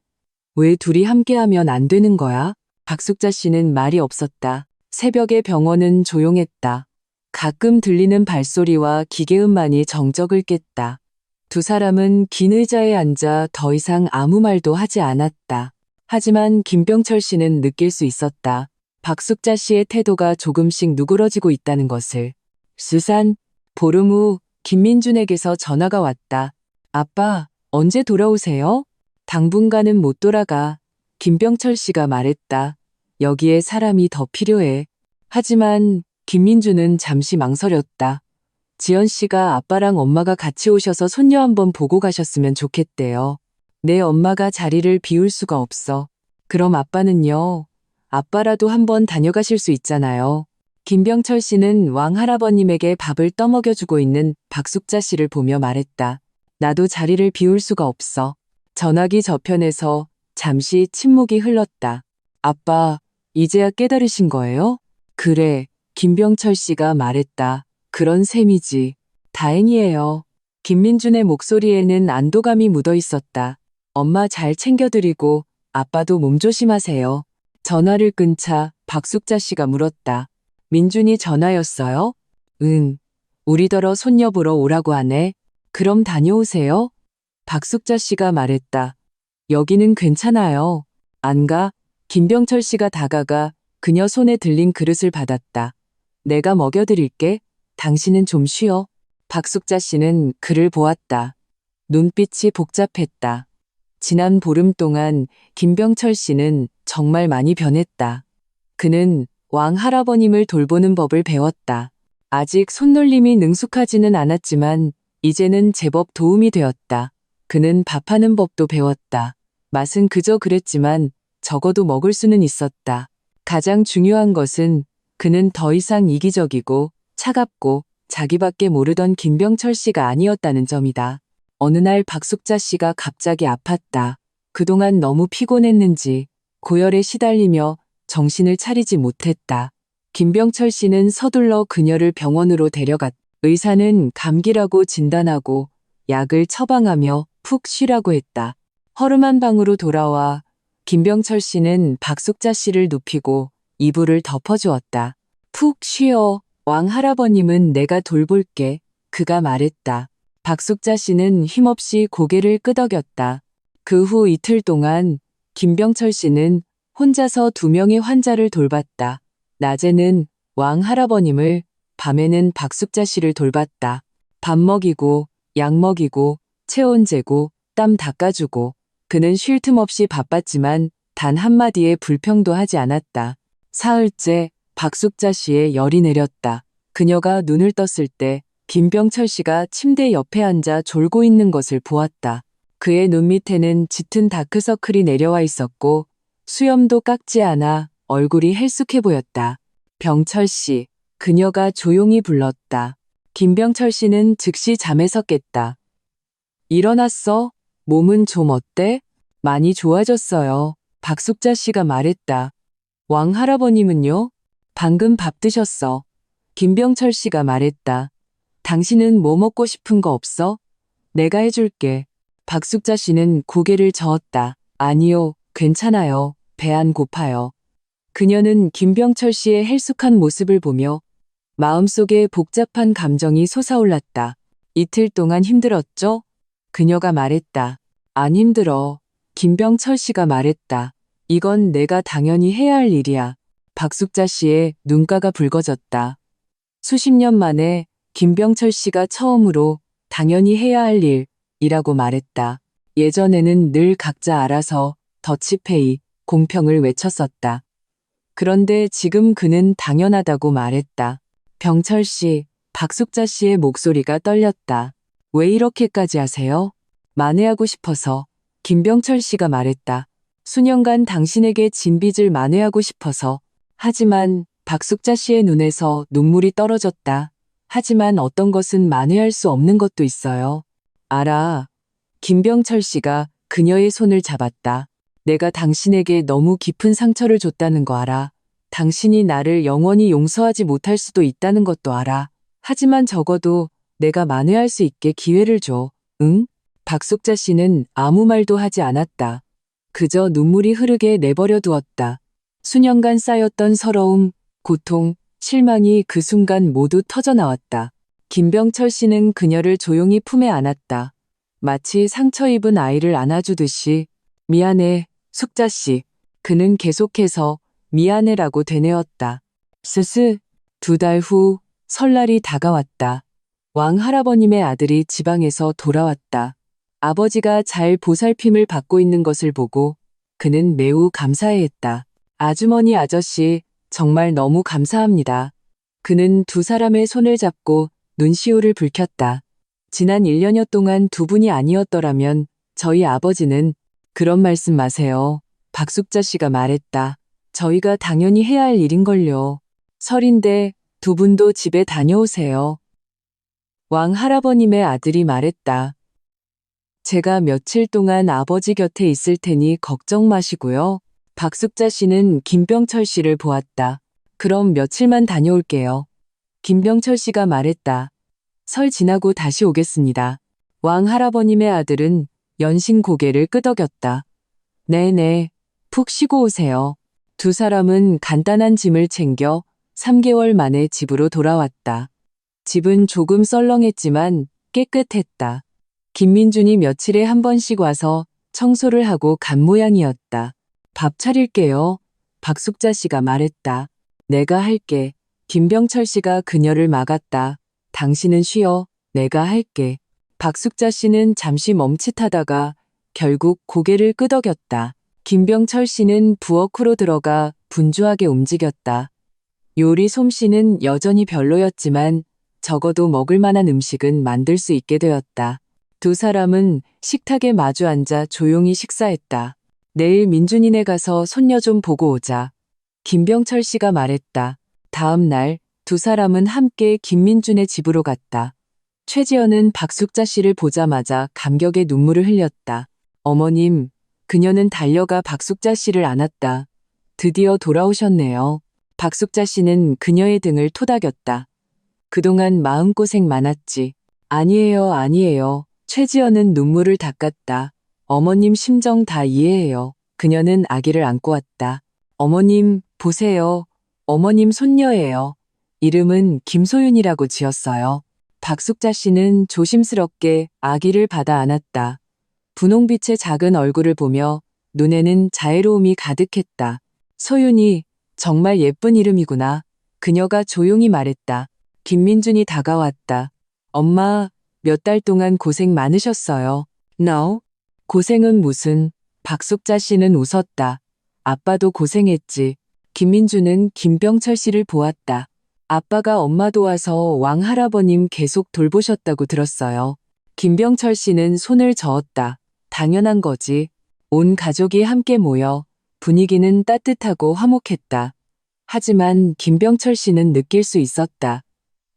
왜 둘이 함께하면 안 되는 거야? 박숙자 씨는 말이 없었다. 새벽의 병원은 조용했다. 가끔 들리는 발소리와 기계음만이 정적을 깼다. 두 사람은 긴 의자에 앉아 더 이상 아무 말도 하지 않았다. 하지만 김병철 씨는 느낄 수 있었다. 박숙자 씨의 태도가 조금씩 누그러지고 있다는 것을. 수산, 보름 후 김민준에게서 전화가 왔다. 아빠, 언제 돌아오세요? 당분간은 못 돌아가. 김병철 씨가 말했다. 여기에 사람이 더 필요해. 하지만 김민준은 잠시 망설였다. 지연 씨가 아빠랑 엄마가 같이 오셔서 손녀 한번 보고 가셨으면 좋겠대요. 내 엄마가 자리를 비울 수가 없어. 그럼 아빠는요? 아빠라도 한번 다녀가실 수 있잖아요. 김병철 씨는 왕할아버님에게 밥을 떠먹여주고 있는 박숙자 씨를 보며 말했다. 나도 자리를 비울 수가 없어. 전화기 저편에서 잠시 침묵이 흘렀다. 아빠, 이제야 깨달으신 거예요? 그래, 김병철 씨가 말했다. 그런 셈이지. 다행이에요. 김민준의 목소리에는 안도감이 묻어 있었다. 엄마 잘 챙겨드리고 아빠도 몸 조심하세요. 전화를 끊자 박숙자 씨가 물었다. 민준이 전화였어요? 응. 우리더러 손녀 보러 오라고 하네. 그럼 다녀오세요. 박숙자 씨가 말했다. 여기는 괜찮아요. 안 가? 김병철 씨가 다가가 그녀 손에 들린 그릇을 받았다. 내가 먹여드릴게. 당신은 좀 쉬어. 박숙자 씨는 그를 보았다. 눈빛이 복잡했다. 지난 보름 동안 김병철 씨는 정말 많이 변했다. 그는 왕 할아버님을 돌보는 법을 배웠다. 아직 손놀림이 능숙하지는 않았지만 이제는 제법 도움이 되었다. 그는 밥하는 법도 배웠다. 맛은 그저 그랬지만 적어도 먹을 수는 있었다. 가장 중요한 것은 그는 더 이상 이기적이고 차갑고 자기밖에 모르던 김병철 씨가 아니었다는 점이다. 어느 날 박숙자 씨가 갑자기 아팠다. 그동안 너무 피곤했는지 고열에 시달리며 정신을 차리지 못했다. 김병철 씨는 서둘러 그녀를 병원으로 데려갔다. 의사는 감기라고 진단하고 약을 처방하며 푹 쉬라고 했다. 허름한 방으로 돌아와 김병철 씨는 박숙자 씨를 눕히고 이불을 덮어주었다. 푹 쉬어. 왕 할아버님은 내가 돌볼게. 그가 말했다. 박숙자 씨는 힘없이 고개를 끄덕였다. 그 후 이틀 동안 김병철 씨는 혼자서 2명의 환자를 돌봤다. 낮에는 왕 할아버님을, 밤에는 박숙자 씨를 돌봤다. 밥 먹이고, 약 먹이고, 체온 재고, 땀 닦아주고. 그는 쉴 틈 없이 바빴지만 단 한마디의 불평도 하지 않았다. 사흘째 박숙자 씨의 열이 내렸다. 그녀가 눈을 떴을 때 김병철 씨가 침대 옆에 앉아 졸고 있는 것을 보았다. 그의 눈 밑에는 짙은 다크서클이 내려와 있었고 수염도 깎지 않아 얼굴이 헬쑥해 보였다. 병철 씨, 그녀가 조용히 불렀다. 김병철 씨는 즉시 잠에서 깼다. 일어났어? 몸은 좀 어때? 많이 좋아졌어요. 박숙자 씨가 말했다. 왕 할아버님은요? 방금 밥 드셨어. 김병철 씨가 말했다. 당신은 뭐 먹고 싶은 거 없어? 내가 해줄게. 박숙자 씨는 고개를 저었다. 아니요, 괜찮아요. 배 안 고파요. 그녀는 김병철 씨의 헬쑥한 모습을 보며 마음속에 복잡한 감정이 솟아올랐다. 이틀 동안 힘들었죠? 그녀가 말했다. 안 힘들어. 김병철 씨가 말했다. 이건 내가 당연히 해야 할 일이야. 박숙자 씨의 눈가가 붉어졌다. 수십 년 만에 김병철 씨가 처음으로 당연히 해야 할 일이라고 말했다. 예전에는 늘 각자 알아서 더치페이, 공평을 외쳤었다. 그런데 지금 그는 당연하다고 말했다. 병철 씨, 박숙자 씨의 목소리가 떨렸다. 왜 이렇게까지 하세요? 만회하고 싶어서. 김병철 씨가 말했다. 수년간 당신에게 진 빚을 만회하고 싶어서. 하지만 박숙자 씨의 눈에서 눈물이 떨어졌다. 하지만 어떤 것은 만회할 수 없는 것도 있어요. 알아. 김병철 씨가 그녀의 손을 잡았다. 내가 당신에게 너무 깊은 상처를 줬다는 거 알아. 당신이 나를 영원히 용서하지 못할 수도 있다는 것도 알아. 하지만 적어도 내가 만회할 수 있게 기회를 줘. 응? 박숙자 씨는 아무 말도 하지 않았다. 그저 눈물이 흐르게 내버려 두었다. 수년간 쌓였던 서러움, 고통, 실망이 그 순간 모두 터져나왔다. 김병철 씨는 그녀를 조용히 품에 안았다. 마치 상처 입은 아이를 안아주듯이 미안해, 숙자 씨. 그는 계속해서 미안해라고 되뇌었다. 스스, 2달 후 설날이 다가왔다. 왕 할아버님의 아들이 지방에서 돌아왔다. 아버지가 잘 보살핌을 받고 있는 것을 보고 그는 매우 감사해했다. 아주머니 아저씨, 정말 너무 감사합니다. 그는 두 사람의 손을 잡고 눈시울을 붉혔다. 지난 1년여 동안 두 분이 아니었더라면 저희 아버지는 그런 말씀 마세요. 박숙자 씨가 말했다. 저희가 당연히 해야 할 일인걸요. 설인데 두 분도 집에 다녀오세요. 왕 할아버님의 아들이 말했다. 제가 며칠 동안 아버지 곁에 있을 테니 걱정 마시고요. 박숙자 씨는 김병철 씨를 보았다. 그럼 며칠만 다녀올게요. 김병철 씨가 말했다. 설 지나고 다시 오겠습니다. 왕 할아버님의 아들은 연신 고개를 끄덕였다. 네네, 푹 쉬고 오세요. 두 사람은 간단한 짐을 챙겨 3개월 만에 집으로 돌아왔다. 집은 조금 썰렁했지만 깨끗했다. 김민준이 며칠에 한 번씩 와서 청소를 하고 간 모양이었다. 밥 차릴게요. 박숙자 씨가 말했다. 내가 할게. 김병철 씨가 그녀를 막았다. 당신은 쉬어. 내가 할게. 박숙자 씨는 잠시 멈칫하다가 결국 고개를 끄덕였다. 김병철 씨는 부엌으로 들어가 분주하게 움직였다. 요리 솜씨는 여전히 별로였지만 적어도 먹을 만한 음식은 만들 수 있게 되었다. 두 사람은 식탁에 마주 앉아 조용히 식사했다. 내일 민준이네 가서 손녀 좀 보고 오자. 김병철 씨가 말했다. 다음 날 두 사람은 함께 김민준의 집으로 갔다. 최지연은 박숙자 씨를 보자마자 감격의 눈물을 흘렸다. 어머님, 그녀는 달려가 박숙자 씨를 안았다. 드디어 돌아오셨네요. 박숙자 씨는 그녀의 등을 토닥였다. 그동안 마음고생 많았지. 아니에요, 아니에요. 최지연은 눈물을 닦았다. 어머님 심정 다 이해해요. 그녀는 아기를 안고 왔다. 어머님, 보세요. 어머님 손녀예요. 이름은 김소윤이라고 지었어요. 박숙자 씨는 조심스럽게 아기를 받아 안았다. 분홍빛의 작은 얼굴을 보며 눈에는 자애로움이 가득했다. 소윤이, 정말 예쁜 이름이구나. 그녀가 조용히 말했다. 김민준이 다가왔다. 엄마, 몇 달 동안 고생 많으셨어요. No? 고생은 무슨. 박숙자 씨는 웃었다. 아빠도 고생했지. 김민준은 김병철 씨를 보았다. 아빠가 엄마 도와서 왕 할아버님 계속 돌보셨다고 들었어요. 김병철 씨는 손을 저었다. 당연한 거지. 온 가족이 함께 모여 분위기는 따뜻하고 화목했다. 하지만 김병철 씨는 느낄 수 있었다.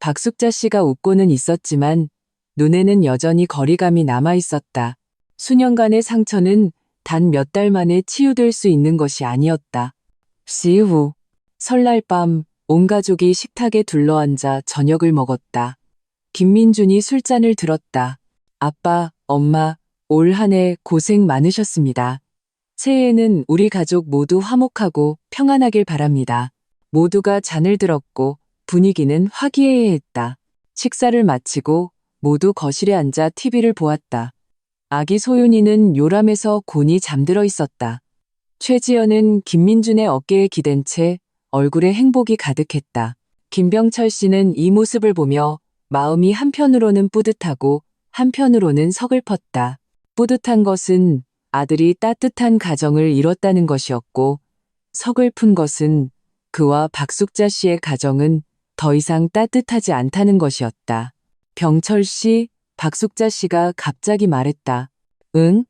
박숙자 씨가 웃고는 있었지만 눈에는 여전히 거리감이 남아 있었다. 수년간의 상처는 단 몇 달 만에 치유될 수 있는 것이 아니었다. 시후 설날 밤 온 가족이 식탁에 둘러앉아 저녁을 먹었다. 김민준이 술잔을 들었다. 아빠, 엄마, 올 한 해 고생 많으셨습니다. 새해에는 우리 가족 모두 화목하고 평안하길 바랍니다. 모두가 잔을 들었고 분위기는 화기애애했다. 식사를 마치고 모두 거실에 앉아 TV를 보았다. 아기 소윤이는 요람에서 곤히 잠들어 있었다. 최지연은 김민준의 어깨에 기댄 채 얼굴에 행복이 가득했다. 김병철 씨는 이 모습을 보며 마음이 한편으로는 뿌듯하고 한편으로는 서글펐다. 뿌듯한 것은 아들이 따뜻한 가정을 이뤘다는 것이었고 서글픈 것은 그와 박숙자 씨의 가정은 더 이상 따뜻하지 않다는 것이었다. 병철 씨, 박숙자 씨가 갑자기 말했다. 응?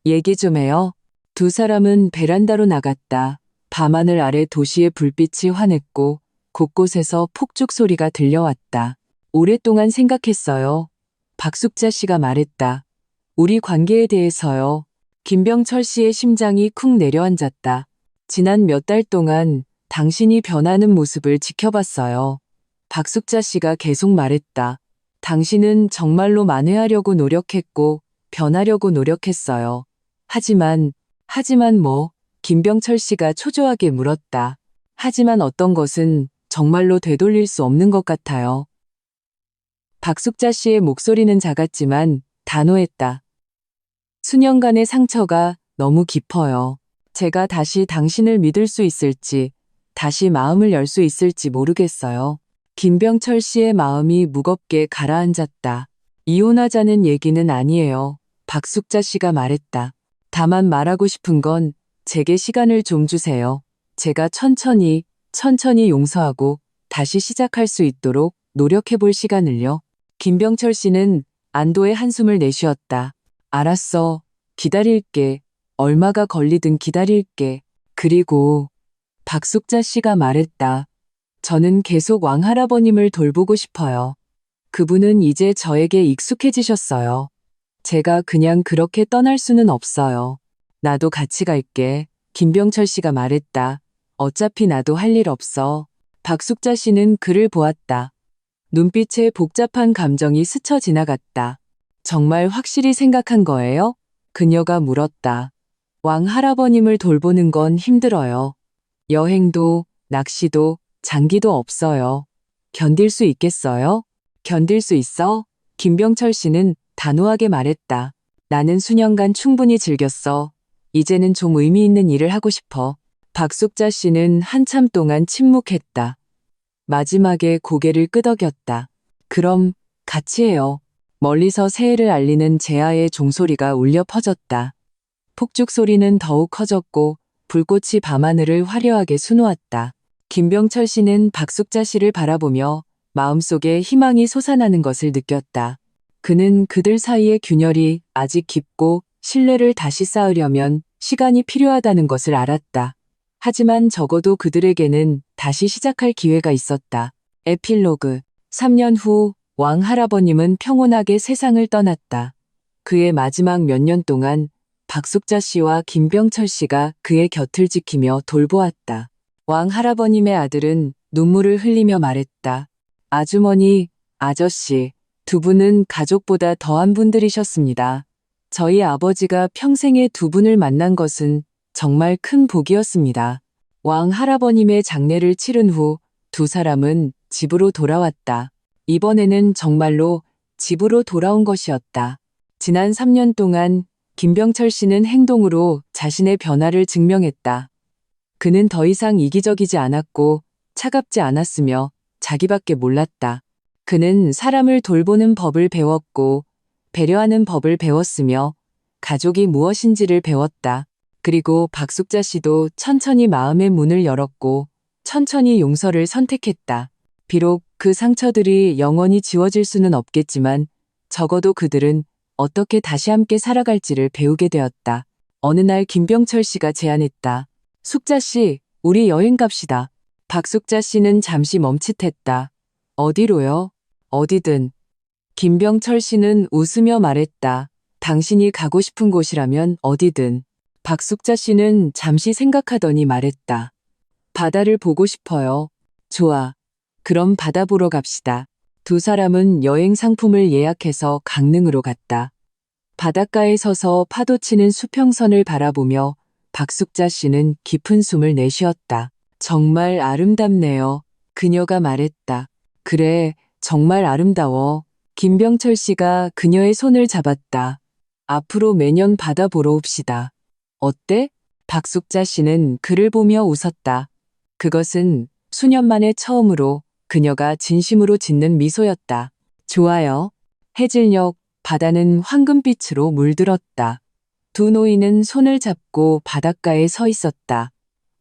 얘기 좀 해요. 두 사람은 베란다로 나갔다. 밤하늘 아래 도시의 불빛이 환했고 곳곳에서 폭죽 소리가 들려왔다. 오랫동안 생각했어요. 박숙자 씨가 말했다. 우리 관계에 대해서요. 김병철 씨의 심장이 쿵 내려앉았다. 지난 몇 달 동안 당신이 변하는 모습을 지켜봤어요. 박숙자 씨가 계속 말했다. 당신은 정말로 만회하려고 노력했고 변하려고 노력했어요. 하지만 뭐? 김병철 씨가 초조하게 물었다. 하지만 어떤 것은 정말로 되돌릴 수 없는 것 같아요. 박숙자 씨의 목소리는 작았지만 단호했다. 수년간의 상처가 너무 깊어요. 제가 다시 당신을 믿을 수 있을지, 다시 마음을 열 수 있을지 모르겠어요. 김병철 씨의 마음이 무겁게 가라앉았다. 이혼하자는 얘기는 아니에요. 박숙자 씨가 말했다. 다만 말하고 싶은 건 제게 시간을 좀 주세요. 제가 천천히 용서하고 다시 시작할 수 있도록 노력해 볼 시간을요. 김병철 씨는 안도의 한숨을 내쉬었다. 알았어. 기다릴게. 얼마가 걸리든 기다릴게. 그리고 박숙자 씨가 말했다. 저는 계속 왕할아버님을 돌보고 싶어요. 그분은 이제 저에게 익숙해지셨어요. 제가 그냥 그렇게 떠날 수는 없어요. 나도 같이 갈게. 김병철 씨가 말했다. 어차피 나도 할 일 없어. 박숙자 씨는 그를 보았다. 눈빛에 복잡한 감정이 스쳐 지나갔다. 정말 확실히 생각한 거예요? 그녀가 물었다. 왕 할아버님을 돌보는 건 힘들어요. 여행도, 낚시도, 장기도 없어요. 견딜 수 있겠어요? 견딜 수 있어? 김병철 씨는 단호하게 말했다. 나는 수년간 충분히 즐겼어. 이제는 좀 의미 있는 일을 하고 싶어. 박숙자 씨는 한참 동안 침묵했다. 마지막에 고개를 끄덕였다. 그럼 같이 해요. 멀리서 새해를 알리는 제아의 종소리가 울려 퍼졌다. 폭죽 소리는 더욱 커졌고 불꽃이 밤하늘을 화려하게 수놓았다. 김병철 씨는 박숙자 씨를 바라보며 마음속에 희망이 솟아나는 것을 느꼈다. 그는 그들 사이의 균열이 아직 깊고 신뢰를 다시 쌓으려면 시간이 필요하다는 것을 알았다. 하지만 적어도 그들에게는 다시 시작할 기회가 있었다. 에필로그 3년 후 왕 할아버님은 평온하게 세상을 떠났다. 그의 마지막 몇 년 동안 박숙자 씨와 김병철 씨가 그의 곁을 지키며 돌보았다. 왕 할아버님의 아들은 눈물을 흘리며 말했다. 아주머니, 아저씨, 두 분은 가족보다 더한 분들이셨습니다. 저희 아버지가 평생에 두 분을 만난 것은 정말 큰 복이었습니다. 왕 할아버님의 장례를 치른 후 두 사람은 집으로 돌아왔다. 이번에는 정말로 집으로 돌아온 것이었다. 지난 3년 동안 김병철 씨는 행동으로 자신의 변화를 증명했다. 그는 더 이상 이기적이지 않았고 차갑지 않았으며 자기밖에 몰랐다. 그는 사람을 돌보는 법을 배웠고 배려하는 법을 배웠으며 가족이 무엇인지를 배웠다. 그리고 박숙자 씨도 천천히 마음의 문을 열었고 천천히 용서를 선택했다. 비록 그 상처들이 영원히 지워질 수는 없겠지만 적어도 그들은 어떻게 다시 함께 살아갈지를 배우게 되었다. 어느 날 김병철 씨가 제안했다. 숙자 씨, 우리 여행 갑시다. 박숙자 씨는 잠시 멈칫했다. 어디로요? 어디든. 김병철 씨는 웃으며 말했다. 당신이 가고 싶은 곳이라면 어디든. 박숙자 씨는 잠시 생각하더니 말했다. 바다를 보고 싶어요. 좋아. 그럼 바다 보러 갑시다. 두 사람은 여행 상품을 예약해서 강릉으로 갔다. 바닷가에 서서 파도치는 수평선을 바라보며 박숙자 씨는 깊은 숨을 내쉬었다. 정말 아름답네요. 그녀가 말했다. 그래, 정말 아름다워. 김병철 씨가 그녀의 손을 잡았다. 앞으로 매년 바다 보러 옵시다. 어때? 박숙자 씨는 그를 보며 웃었다. 그것은 수년 만에 처음으로 그녀가 진심으로 짓는 미소였다. 좋아요. 해질녘 바다는 황금빛으로 물들었다. 두 노인은 손을 잡고 바닷가에 서 있었다.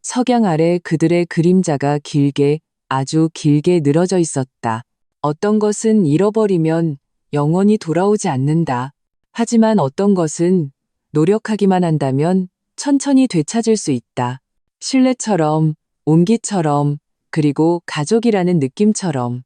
석양 아래 그들의 그림자가 길게, 아주 길게 늘어져 있었다. 어떤 것은 잃어버리면 영원히 돌아오지 않는다. 하지만 어떤 것은 노력하기만 한다면 천천히 되찾을 수 있다. 신뢰처럼, 온기처럼, 그리고 가족이라는 느낌처럼.